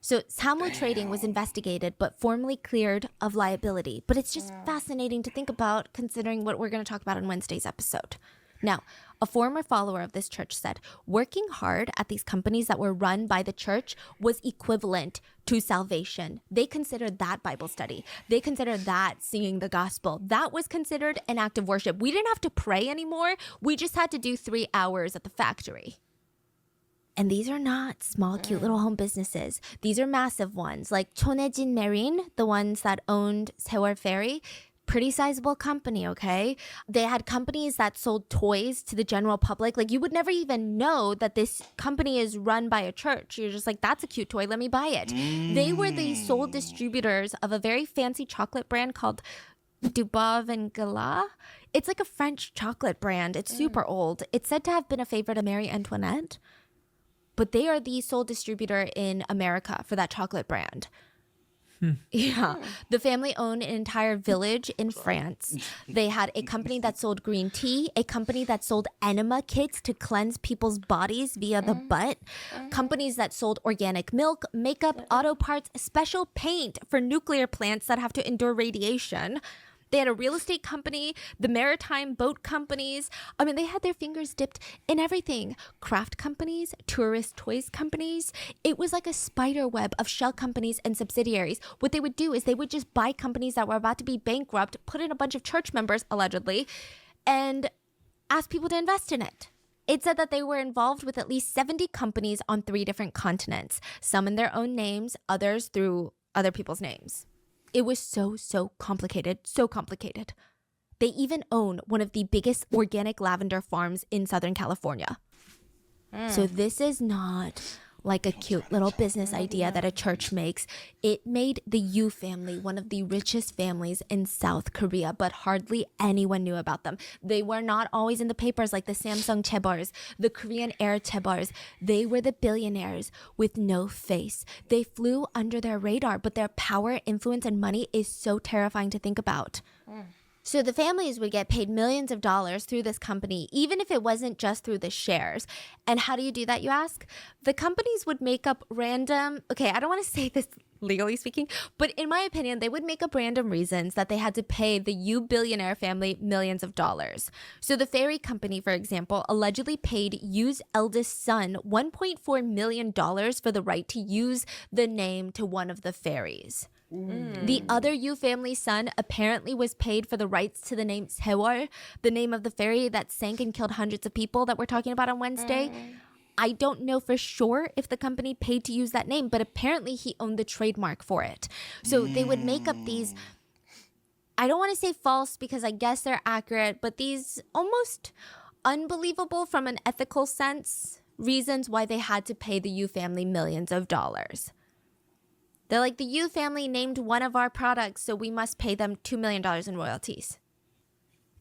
So Samu Trading was investigated but formally cleared of liability. But it's just fascinating to think about considering what we're going to talk about in Wednesday's episode. Now, a former follower of this church said working hard at these companies that were run by the church was equivalent to salvation. They considered that Bible study. They considered that singing the gospel. That was considered an act of worship. We didn't have to pray anymore. We just had to do 3 hours at the factory. And these are not small, cute little home businesses. These are massive ones, like Chonejin Marine, the ones that owned Sewol Ferry. Pretty sizable company, okay? They had companies that sold toys to the general public. Like, you would never even know that this company is run by a church. You're just like, that's a cute toy, let me buy it. They were the sole distributors of a very fancy chocolate brand called Dubov and Gala. It's like a French chocolate brand. It's super old. It's said to have been a favorite of Marie Antoinette, but they are the sole distributor in America for that chocolate brand. Yeah. The family owned an entire village in France. They had a company that sold green tea, a company that sold enema kits to cleanse people's bodies via the butt, companies that sold organic milk, makeup, auto parts, special paint for nuclear plants that have to endure radiation. They had a real estate company, the maritime boat companies. I mean, they had their fingers dipped in everything. Craft companies, tourist toys companies. It was like a spider web of shell companies and subsidiaries. What they would do is they would just buy companies that were about to be bankrupt, put in a bunch of church members, allegedly, and ask people to invest in it. It said that they were involved with at least 70 companies on 3 different continents, some in their own names, others through other people's names. It was so complicated, so complicated. They even own one of the biggest organic lavender farms in Southern California. So this is not like a cute little business idea that a church makes. It made the Yu family one of the richest families in South Korea, but hardly anyone knew about them. They were not always in the papers like the Samsung chaebors, the Korean Air chaebors. They were the billionaires with no face. They flew under their radar, but their power, influence, and money is so terrifying to think about. So the families would get paid millions of dollars through this company, even if it wasn't just through the shares. And how do you do that, you ask? The companies would make up random, okay, I don't want to say this legally speaking, but in my opinion, they would make up random reasons that they had to pay the Yu billionaire family millions of dollars. So the ferry company, for example, allegedly paid Yu's eldest son $1.4 million for the right to use the name to one of the ferries. The other Yu family son apparently was paid for the rights to the name Sewol, the name of the ferry that sank and killed hundreds of people that we're talking about on Wednesday. I don't know for sure if the company paid to use that name, but apparently he owned the trademark for it. So they would make up these, I don't want to say false because I guess they're accurate, but these almost unbelievable from an ethical sense reasons why they had to pay the Yu family millions of dollars. They're like, the Yu family named one of our products, so we must pay them $2 million in royalties.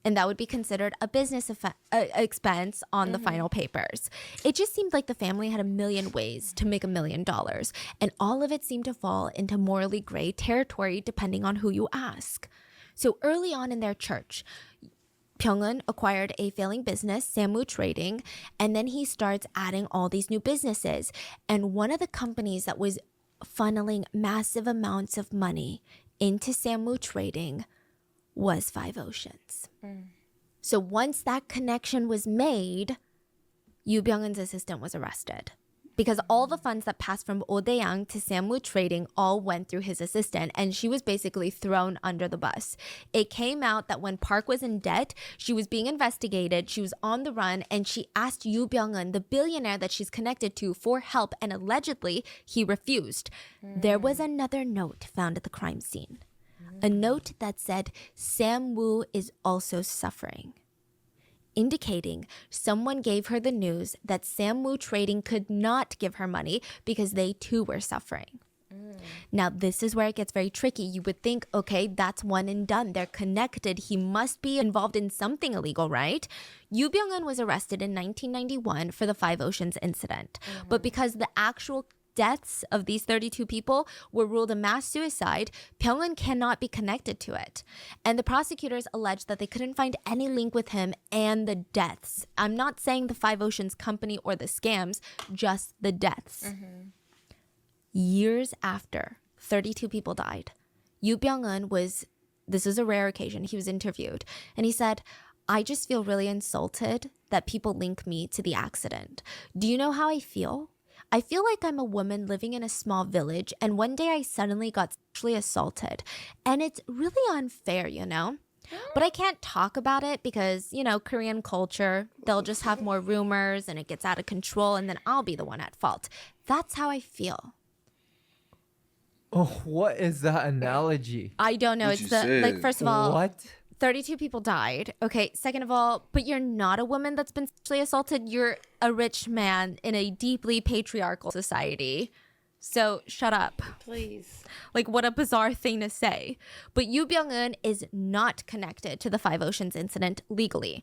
And that would be considered a business expense on the final papers. It just seemed like the family had a million ways to make $1 million. And all of it seemed to fall into morally gray territory depending on who you ask. So early on in their church, Byung-eun acquired a failing business, Samwoo Trading, and then he starts adding all these new businesses. And one of the companies that was funneling massive amounts of money into Samwoo Trading was Five Oceans. So once that connection was made, Yu Byung-eun's assistant was arrested because all the funds that passed from Oh Dae-yang to Samwoo Trading all went through his assistant, and she was basically thrown under the bus. It came out that when Park was in debt, she was being investigated, she was on the run, and she asked Yu Byung-eun, the billionaire that she's connected to, for help, and allegedly he refused. There was another note found at the crime scene. A note that said, Samwoo is also suffering, indicating someone gave her the news that Samwoo Trading could not give her money because they too were suffering. Now, this is where it gets very tricky. You would think, okay, that's one and done. They're connected. He must be involved in something illegal, right? Yu Byung-eun was arrested in 1991 for the Five Oceans incident. But because the actual deaths of these 32 people were ruled a mass suicide, Byung-eun cannot be connected to it. And the prosecutors alleged that they couldn't find any link with him and the deaths. I'm not saying the Five Oceans company or the scams, just the deaths. Years after 32 people died, Yu Byung-eun this is a rare occasion, he was interviewed, and he said, I just feel really insulted that people link me to the accident. Do you know how I feel? I feel like I'm a woman living in a small village, and one day I suddenly got sexually assaulted. And it's really unfair, you know? But I can't talk about it because, you know, Korean culture, they'll just have more rumors and it gets out of control, and then I'll be the one at fault. That's how I feel. Oh, what is that analogy? I don't know. What It's you said. like, first of all, What? 32 people died. Okay, second of all, but you're not a woman that's been sexually assaulted. You're a rich man in a deeply patriarchal society. So shut up. Please. Like, what a bizarre thing to say. But Yoo Byung-eun is not connected to the Five Oceans incident legally.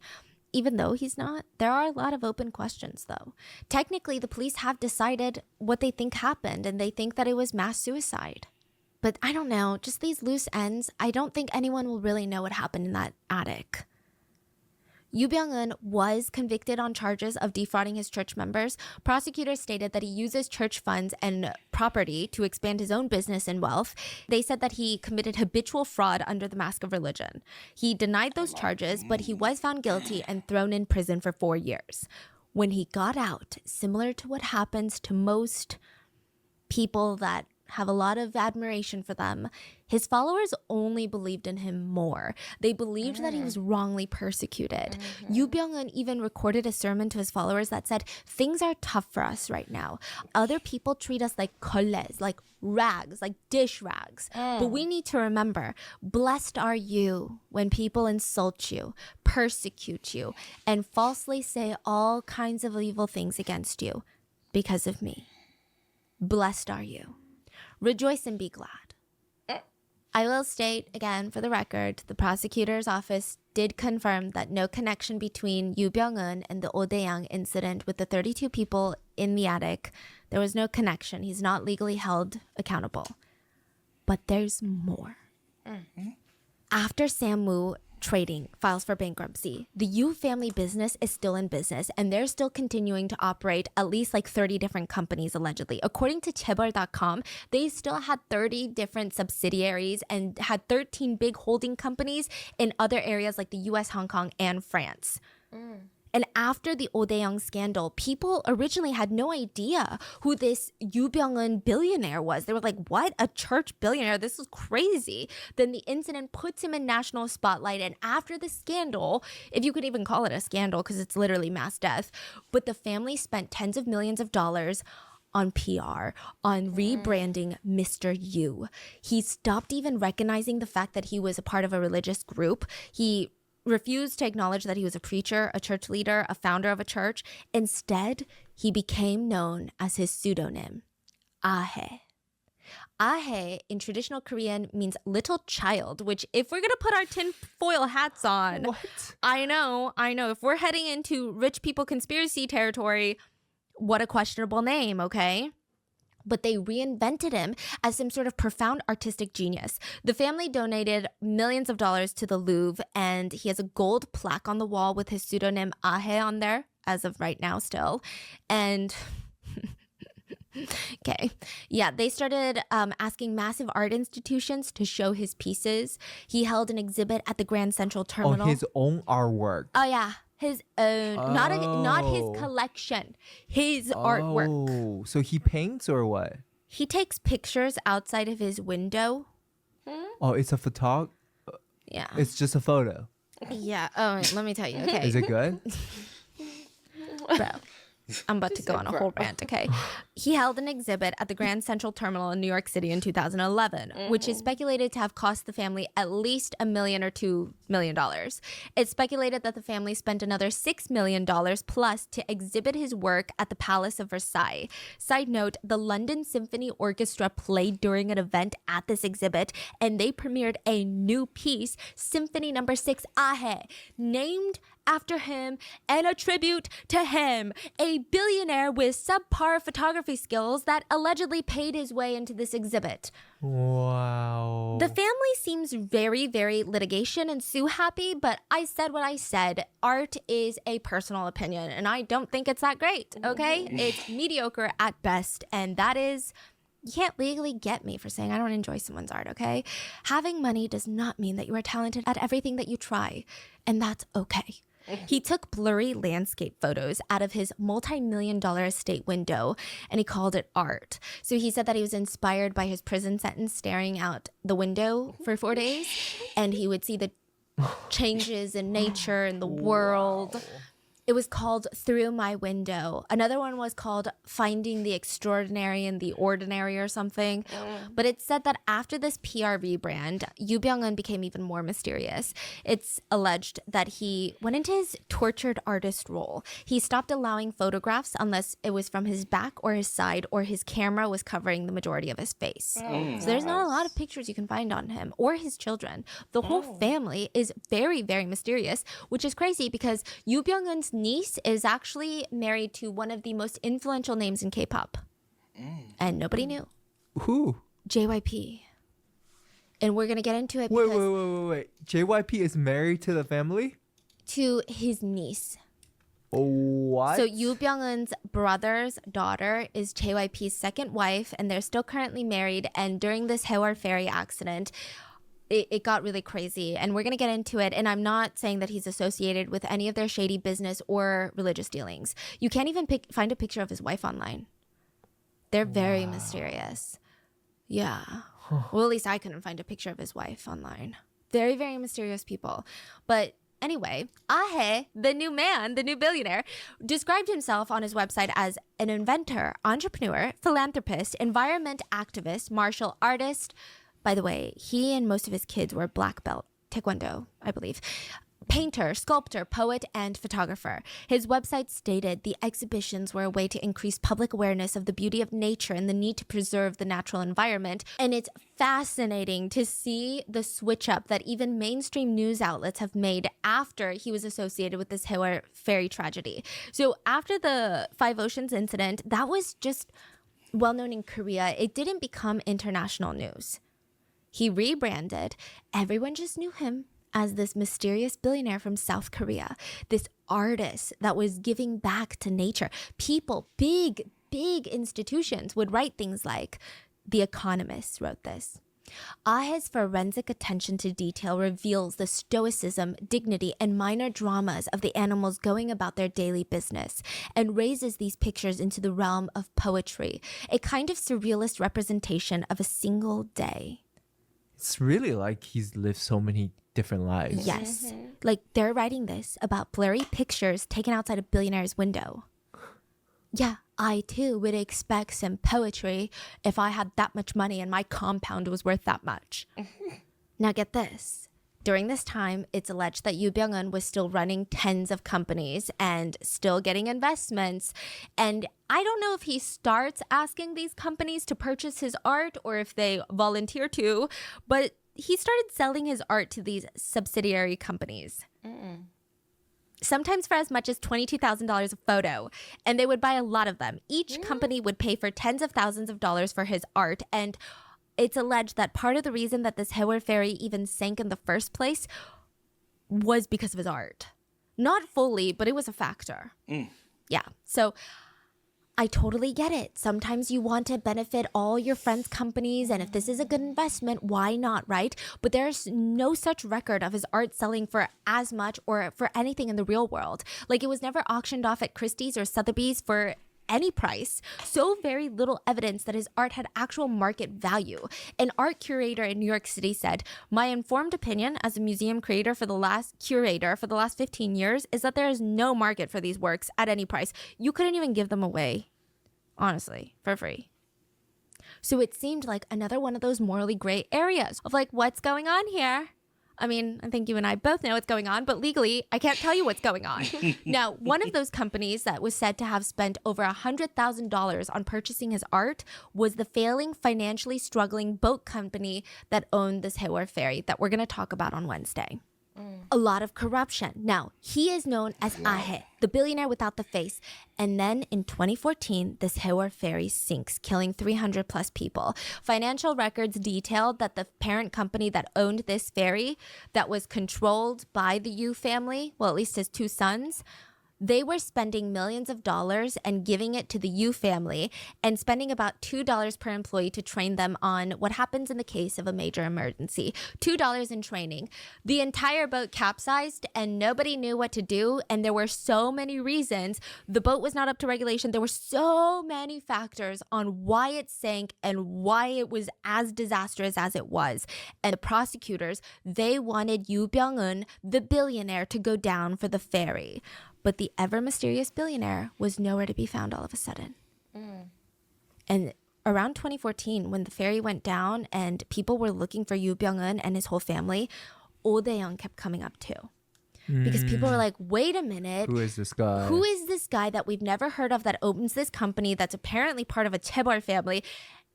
Even though he's not, there are a lot of open questions, though. Technically, the police have decided what they think happened, and they think that it was mass suicide. But I don't know, just these loose ends, I don't think anyone will really know what happened in that attic. Yoo Byung-eun was convicted on charges of defrauding his church members. Prosecutors stated that he uses church funds and property to expand his own business and wealth. They said that he committed habitual fraud under the mask of religion. He denied those charges, but he was found guilty and thrown in prison for 4 years. When he got out, similar to what happens to most people that have a lot of admiration for them, his followers only believed in him more. They believed that he was wrongly persecuted. Yoo Byung-eun even recorded a sermon to his followers that said, "Things are tough for us right now. Other people treat us like kolles, like rags, like dish rags. But we need to remember, blessed are you when people insult you, persecute you, and falsely say all kinds of evil things against you because of me. Blessed are you. Rejoice and be glad." I will state again for the record, the prosecutor's office did confirm that no connection between Yoo Byung-eun and the Oh Dae-young incident with the 32 people in the attic. There was no connection. He's not legally held accountable. But there's more. After Samwoo Trading files for bankruptcy, the Yoo family business is still in business, and they're still continuing to operate at least like 30 different companies, allegedly. According to Chaebol.com, they still had 30 different subsidiaries and had 13 big holding companies in other areas like the US, Hong Kong, and France. And after the Oh Dae-young scandal, people originally had no idea who this Yoo Byung-eun billionaire was. They were like, what? A church billionaire? This is crazy. Then the incident puts him in national spotlight. And after the scandal, if you could even call it a scandal because it's literally mass death, but the family spent tens of millions of dollars on PR, on rebranding Mr. Yoo. He stopped even recognizing the fact that he was a part of a religious group. He refused to acknowledge that he was a preacher, a church leader, a founder of a church. Instead, he became known as his pseudonym, Ahae. Ahae in traditional Korean means little child, which if we're going to put our tinfoil hats on, What? I know. If we're heading into rich people conspiracy territory, what a questionable name, okay? But they reinvented him as some sort of profound artistic genius. The family donated millions of dollars to the Louvre, and he has a gold plaque on the wall with his pseudonym Ahae on there, as of right now still. And okay, yeah, they started asking massive art institutions to show his pieces. He held an exhibit at the Grand Central Terminal. Oh, his own artwork. Oh yeah, his own, not his collection, his artwork. Oh, so he paints or what? He takes pictures outside of his window. Oh, it's a photog. Yeah. It's just a photo. Yeah. Oh, wait, let me tell you. Okay. Is it good? Bro, I'm about to go on a whole rant, okay? He held an exhibit at the Grand Central Terminal in New York City in 2011, which is speculated to have cost the family at least $1 million or $2 million. It's speculated that the family spent another $6 million plus to exhibit his work at the Palace of Versailles. Side note, the London Symphony Orchestra played during an event at this exhibit, and they premiered a new piece, Symphony No. 6 Ahae, named after him and a tribute to him, a billionaire with subpar photography skills that allegedly paid his way into this exhibit. Wow. The family seems very, very litigation and sue happy, but I said what I said. Art is a personal opinion, and I don't think it's that great, okay? It's mediocre at best, and that is... You can't legally get me for saying I don't enjoy someone's art, okay? Having money does not mean that you are talented at everything that you try, and that's okay. He took blurry landscape photos out of his multi-million-dollar estate window, and he called it art. So he said that he was inspired by his prison sentence staring out the window for 4 days, and he would see the changes in nature and the world. It was called Through My Window. Another one was called Finding the Extraordinary in the Ordinary or something. But it said that after this PR rebrand, Yoo Byung-eun became even more mysterious. It's alleged that he went into his tortured artist role. He stopped allowing photographs unless it was from his back or his side, or his camera was covering the majority of his face. So there's not a lot of pictures you can find on him or his children. The whole family is very, very mysterious, which is crazy because Yoo Byung-eun's niece is actually married to one of the most influential names in K-pop. And nobody knew. Who? JYP. And we're going to get into it Wait, because wait. JYP is married to the family? to his niece. What? So Yoo Byung-eun's brother's daughter is JYP's second wife, and they're still currently married. And during this Haewol ferry accident, it got really crazy, and we're going to get into it. And I'm not saying that he's associated with any of their shady business or religious dealings. You can't even find a picture of his wife online. They're very mysterious. Yeah. Well, at least I couldn't find a picture of his wife online. Very, very mysterious people. But anyway, Ahae, the new man, the new billionaire, described himself on his website as an inventor, entrepreneur, philanthropist, environment activist, martial artist. By the way, he and most of his kids were black belt, taekwondo, I believe. Painter, sculptor, poet, and photographer. His website stated the exhibitions were a way to increase public awareness of the beauty of nature and the need to preserve the natural environment. And it's fascinating to see the switch up that even mainstream news outlets have made after he was associated with this Haewol ferry tragedy. So after the Five Oceans incident, that was just well known in Korea. It didn't become international news. He rebranded. Everyone just knew him as this mysterious billionaire from South Korea, this artist that was giving back to nature. People, big institutions would write things like, The Economist wrote this. Ahae's forensic attention to detail reveals the stoicism, dignity, and minor dramas of the animals going about their daily business, and raises these pictures into the realm of poetry, a kind of surrealist representation of a single day. It's really like he's lived so many different lives. Yes. Like they're writing this about blurry pictures taken outside a billionaire's window. Yeah, I too would expect some poetry if I had that much money and my compound was worth that much. Now get this. During this time, it's alleged that Yoo Byung-eun was still running tens of companies and still getting investments. And I don't know if he starts asking these companies to purchase his art or if they volunteer to, but he started selling his art to these subsidiary companies. Sometimes for as much as $22,000 a photo, and they would buy a lot of them. Each company would pay for tens of thousands of dollars for his art, and it's alleged that part of the reason that this Haewol ferry even sank in the first place was because of his art. Not fully, but it was a factor. Yeah, so I totally get it. Sometimes you want to benefit all your friends' companies, and if this is a good investment, why not, right? But there's no such record of his art selling for as much or for anything in the real world. Like, it was never auctioned off at Christie's or Sotheby's for any price. So very little evidence that his art had actual market value. An art curator in New York City said, "My informed opinion as a museum curator for the last 15 years is that there is no market for these works at any price. You couldn't even give them away, honestly, for free." So it seemed like another one of those morally gray areas of like, what's going on here? I mean, I think you and I both know what's going on, but legally, I can't tell you what's going on. Now, one of those companies that was said to have spent over $100,000 on purchasing his art was the failing, financially struggling boat company that owned this Haewol ferry that we're going to talk about on Wednesday. A lot of corruption. Now, he is known as Ahae, the billionaire without the face. And then in 2014, this Haewol ferry sinks, killing 300 plus people. Financial records detailed that the parent company that owned this ferry, that was controlled by the Yoo family, well, at least his two sons, they were spending millions of dollars and giving it to the Yoo family and spending about $2 per employee to train them on what happens in the case of a major emergency. $2 in training. The entire boat capsized and nobody knew what to do. And there were so many reasons. The boat was not up to regulation. There were so many factors on why it sank and why it was as disastrous as it was. And the prosecutors, they wanted Yoo Byung-eun, the billionaire, to go down for the ferry. But the ever mysterious billionaire was nowhere to be found all of a sudden. And around 2014, when the ferry went down and people were looking for Yoo Byung-eun and his whole family, Oh Dae-young kept coming up too. Because people were like, wait a minute. Who is this guy? Who is this guy that we've never heard of that owns this company that's apparently part of a Chaebol family?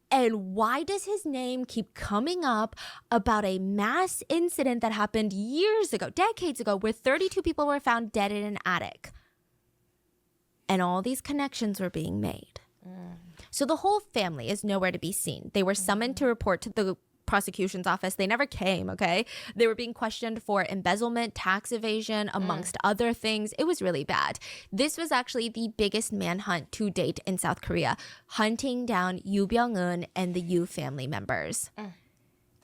And why does his name keep coming up about a mass incident that happened years ago, decades ago, where 32 people were found dead in an attic? And all these connections were being made. So the whole family is nowhere to be seen. They were summoned to report to the prosecution's office. They never came, okay? They were being questioned for embezzlement, tax evasion, amongst other things. It was really bad. This was actually the biggest manhunt to date in South Korea, hunting down Yoo Byung-eun and the Yoo family members.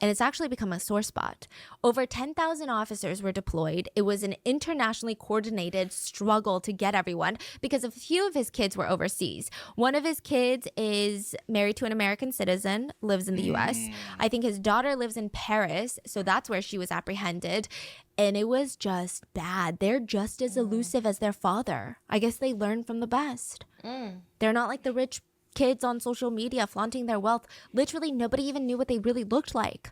And it's actually become a sore spot. Over 10,000 officers were deployed. It was an internationally coordinated struggle to get everyone because a few of his kids were overseas. One of his kids is married to an American citizen, lives in the US. I think his daughter lives in Paris, so that's where she was apprehended. And it was just bad. They're just as elusive as their father. I guess they learned from the best. They're not like the rich kids on social media flaunting their wealth. Literally nobody even knew what they really looked like.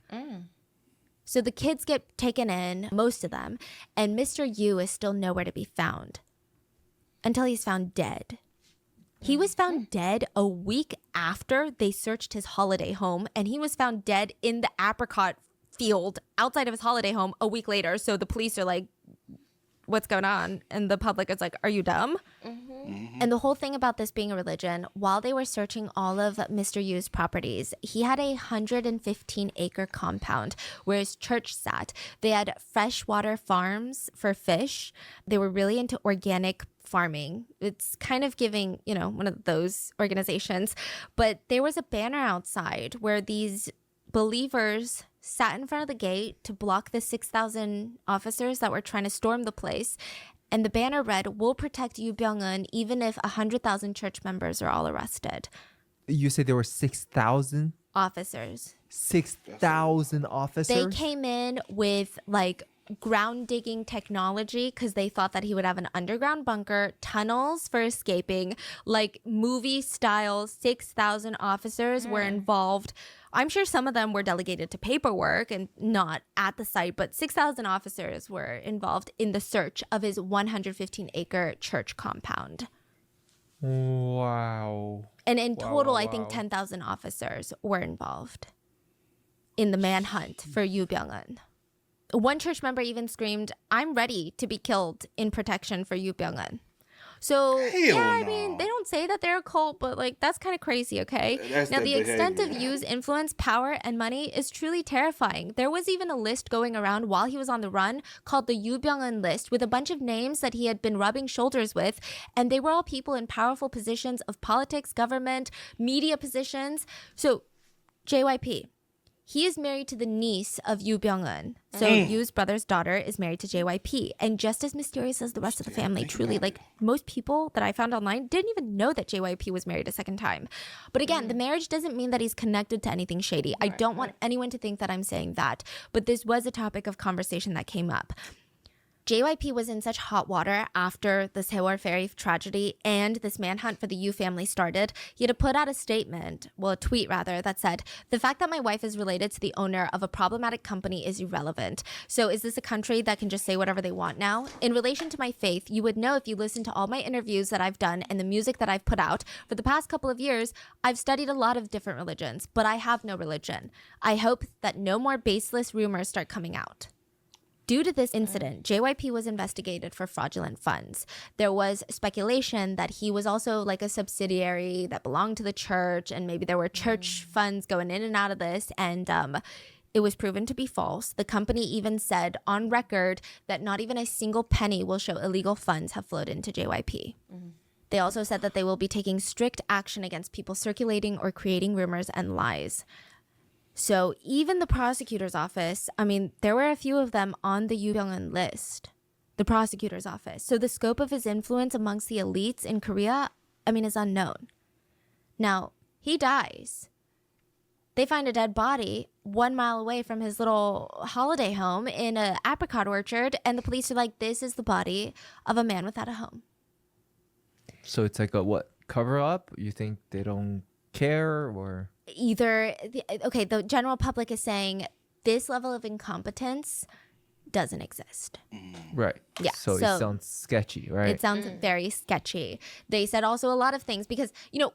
So the kids get taken in, most of them, and Mr. Yu is still nowhere to be found until he's found dead. He was found dead a week after they searched his holiday home, and he was found dead in the apricot field outside of his holiday home a week later. So the police are like, what's going on? And the public is like, are you dumb? And the whole thing about this being a religion, while they were searching all of Mr. Yu's properties, he had a 115-acre compound where his church sat. They had freshwater farms for fish. They were really into organic farming. It's kind of giving, you know, one of those organizations. But there was a banner outside where these believers sat in front of the gate to block the 6,000 officers that were trying to storm the place. And the banner read, "We'll protect Yoo Byung-eun even if 100,000 church members are all arrested." You said there were 6,000? Officers. 6,000 officers? They came in with like ground digging technology because they thought that he would have an underground bunker, tunnels for escaping, like movie style. 6,000 officers were involved. I'm sure some of them were delegated to paperwork and not at the site, but 6,000 officers were involved in the search of his 115-acre church compound. Wow. And in total, wow, I think 10,000 officers were involved in the manhunt for Yoo Byung-eun. One church member even screamed, "I'm ready to be killed in protection for Yoo Byung-eun." So, I mean, they don't say that they're a cult, but like that's kind of crazy, okay? That's now, their the extent behavior. of Yu's influence, power, and money is truly terrifying. There was even a list going around while he was on the run called the Yoo Byung-eun list with a bunch of names that he had been rubbing shoulders with, and they were all people in powerful positions of politics, government, media positions. So, JYP. He is married to the niece of Yoo Byung-eun. So Yoo's brother's daughter is married to JYP. And just as mysterious as the rest of the family, truly, like most people that I found online didn't even know that JYP was married a second time. But again, the marriage doesn't mean that he's connected to anything shady. I don't want anyone to think that I'm saying that. But this was a topic of conversation that came up. JYP was in such hot water after the Sewol ferry tragedy and this manhunt for the Yoo family started. He had to put out a statement, well, a tweet rather, that said, "The fact that my wife is related to the owner of a problematic company is irrelevant. So is this a country that can just say whatever they want now? In relation to my faith, you would know if you listen to all my interviews that I've done and the music that I've put out. For the past couple of years, I've studied a lot of different religions, but I have no religion. I hope that no more baseless rumors start coming out." Due to this incident, JYP was investigated for fraudulent funds. There was speculation that he was also like a subsidiary that belonged to the church, and maybe there were church funds going in and out of this, and it was proven to be false. The company even said on record that not even a single penny will show illegal funds have flowed into JYP. They also said that they will be taking strict action against people circulating or creating rumors and lies. So even the prosecutor's office, I mean, there were a few of them on the Yoo Byung-eun list, the prosecutor's office. So the scope of his influence amongst the elites in Korea, I mean, is unknown. Now, he dies. They find a dead body. 1 mile away from his little holiday home in a apricot orchard, and the police are like, this is the body of a man without a home. So it's like a what, cover up? You think they don't care, or Either the general public is saying this level of incompetence doesn't exist. right? Yeah, So it so- sounds sketchy, right? It sounds very sketchy. They said also a lot of things because,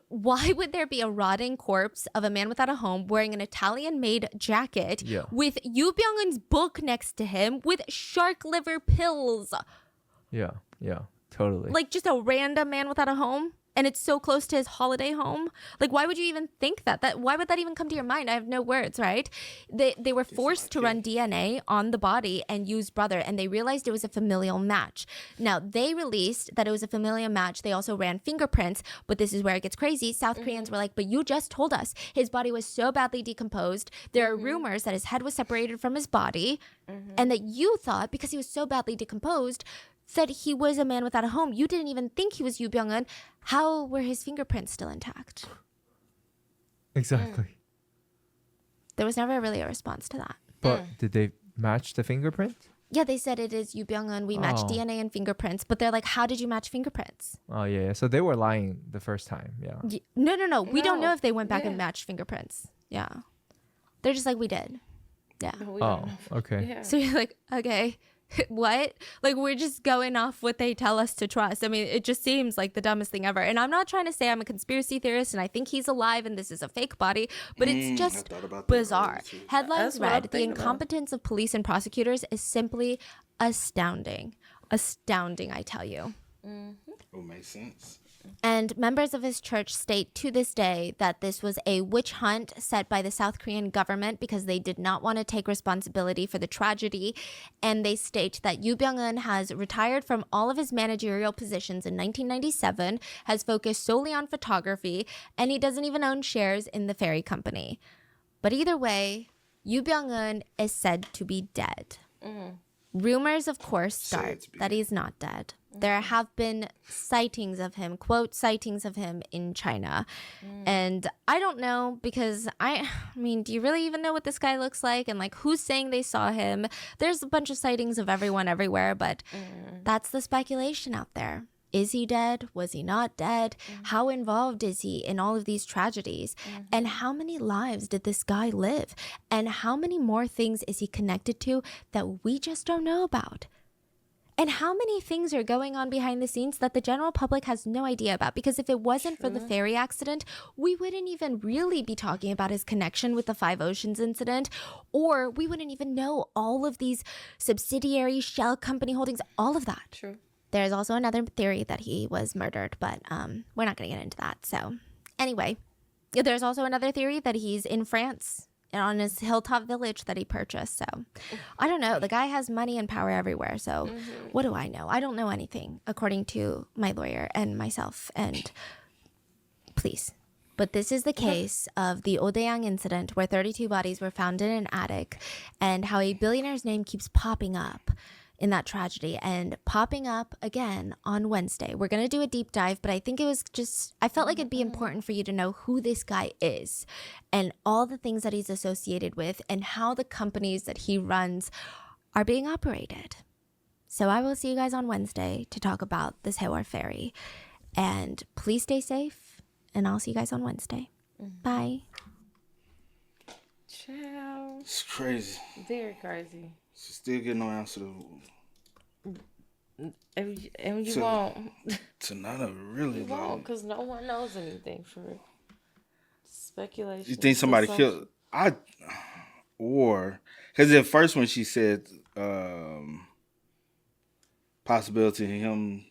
why would there be a rotting corpse of a man without a home wearing an Italian-made jacket Yeah. with Yoo Byung-eun's book next to him with shark liver pills? Yeah, totally. Like just a random man without a home? And it's so close to his holiday home. Like, why would you even think that? Why would that even come to your mind? I have no words, right? They were forced to run DNA on the body and use brother, and they realized it was a familial match. Now, they released that it was a familial match. They also ran fingerprints, but this is where it gets crazy. South Koreans were like, but you just told us his body was so badly decomposed. There are rumors that his head was separated from his body, and that you thought, because he was so badly decomposed, that he was a man without a home. You didn't even think he was Yoo Byung-eun. How were his fingerprints still intact? Exactly. There was never really a response to that. But did they match the fingerprint? Yeah, they said it is Yoo Byung-eun. We matched Oh. DNA and fingerprints, but they're like, how did you match fingerprints? Oh yeah. So they were lying the first time. Yeah. No. We don't No. know if they went back and Yeah. matched fingerprints. Yeah. They're just like, we did. Yeah. We don't Oh, know. okay. Yeah. So you're like, okay, what? Like, we're just going off what they tell us to trust. I mean, it just seems like the dumbest thing ever. And I'm not trying to say I'm a conspiracy theorist and I think he's alive and this is a fake body, but it's just thought about that bizarre. earlier, too. Headlines That's what I'm read, the thinking about. incompetence of police and prosecutors is simply astounding. Astounding, I tell you. Oh, makes sense. And members of his church state to this day that this was a witch hunt set by the South Korean government because they did not want to take responsibility for the tragedy. And they state that Yoo Byung-eun has retired from all of his managerial positions in 1997, has focused solely on photography, and he doesn't even own shares in the ferry company. But either way, Yoo Byung-eun is said to be dead. Rumors, of course, Said start to be that he's not dead. There have been sightings of him, quote, sightings of him in China. And I don't know because I mean, do you really even know what this guy looks like? And like, who's saying they saw him? There's a bunch of sightings of everyone everywhere, but that's the speculation out there. Is he dead? Was he not dead? How involved is he in all of these tragedies? And how many lives did this guy live? And how many more things is he connected to that we just don't know about? And how many things are going on behind the scenes that the general public has no idea about? Because if it wasn't for the ferry accident, we wouldn't even really be talking about his connection with the Five Oceans incident, or we wouldn't even know all of these subsidiary shell company holdings, all of that. True. There's also another theory that he was murdered, but we're not going to get into that. So anyway, there's also another theory that he's in France and on his hilltop village that he purchased. So I don't know. The guy has money and power everywhere. So what do I know? I don't know anything, according to my lawyer and myself. And please. But this is the case of the Odaeang incident where 32 bodies were found in an attic and how a billionaire's name keeps popping up in that tragedy and popping up again on Wednesday. We're going to do a deep dive, but I think it was just, I felt like it'd be important for you to know who this guy is and all the things that he's associated with and how the companies that he runs are being operated. So I will see you guys on Wednesday to talk about this Haewol ferry. And please stay safe, and I'll see you guys on Wednesday. Bye. Ciao. It's crazy. Very crazy. Still getting no answer And you So- won't. to none of it, really. You won't, Like, because no one knows anything for real. Speculation. you think somebody killed? Or because at first when she said possibility of him,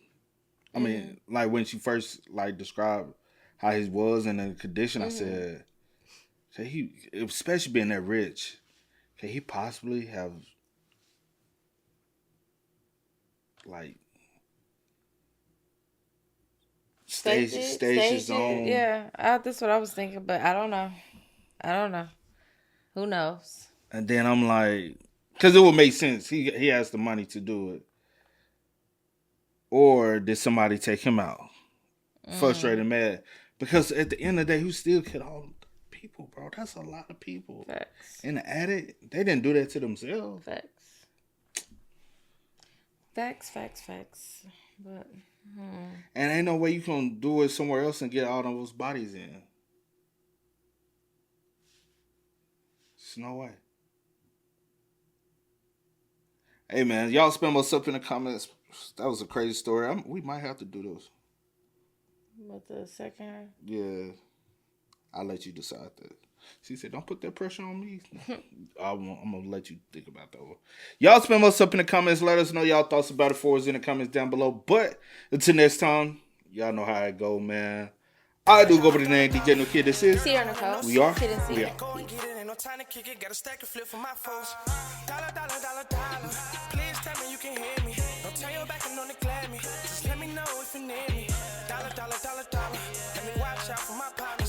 I mean, like when she first like described how he was in the condition, I said, "Could he, especially being that rich, could he possibly have like staged his own?" Yeah, that's what I was thinking, but I don't know. Who knows? And then I'm like, because it would make sense. He has the money to do it. Or did somebody take him out? Frustrated, mad. Because at the end of the day, who still killed all the people, bro. That's a lot of people. Facts. In the attic, they didn't do that to themselves. Facts. Facts. But And ain't no way you can do it somewhere else and get all those bodies in. There's no way. Hey, man, y'all spam us up in the comments. That was a crazy story. We might have to do those. with the second. Yeah. I'll let you decide that. She said, don't put that pressure on me. I'm going to let you think about that one. Y'all spam us up in the comments. Let us know y'all thoughts about it for us in the comments down below. But until next time, y'all know how it go, man. I do go by the name DJ No Kid. This is Sierra Nicole. We Are. Kid and C. We Are. Go and get it, ain't no time to kick it. Got a stack and flip for my foes. Dollar. Please tell me you can hear me. Don't turn your back and don't neglect me. Just let me know if you need me. Dollar. Let me watch out for my partner.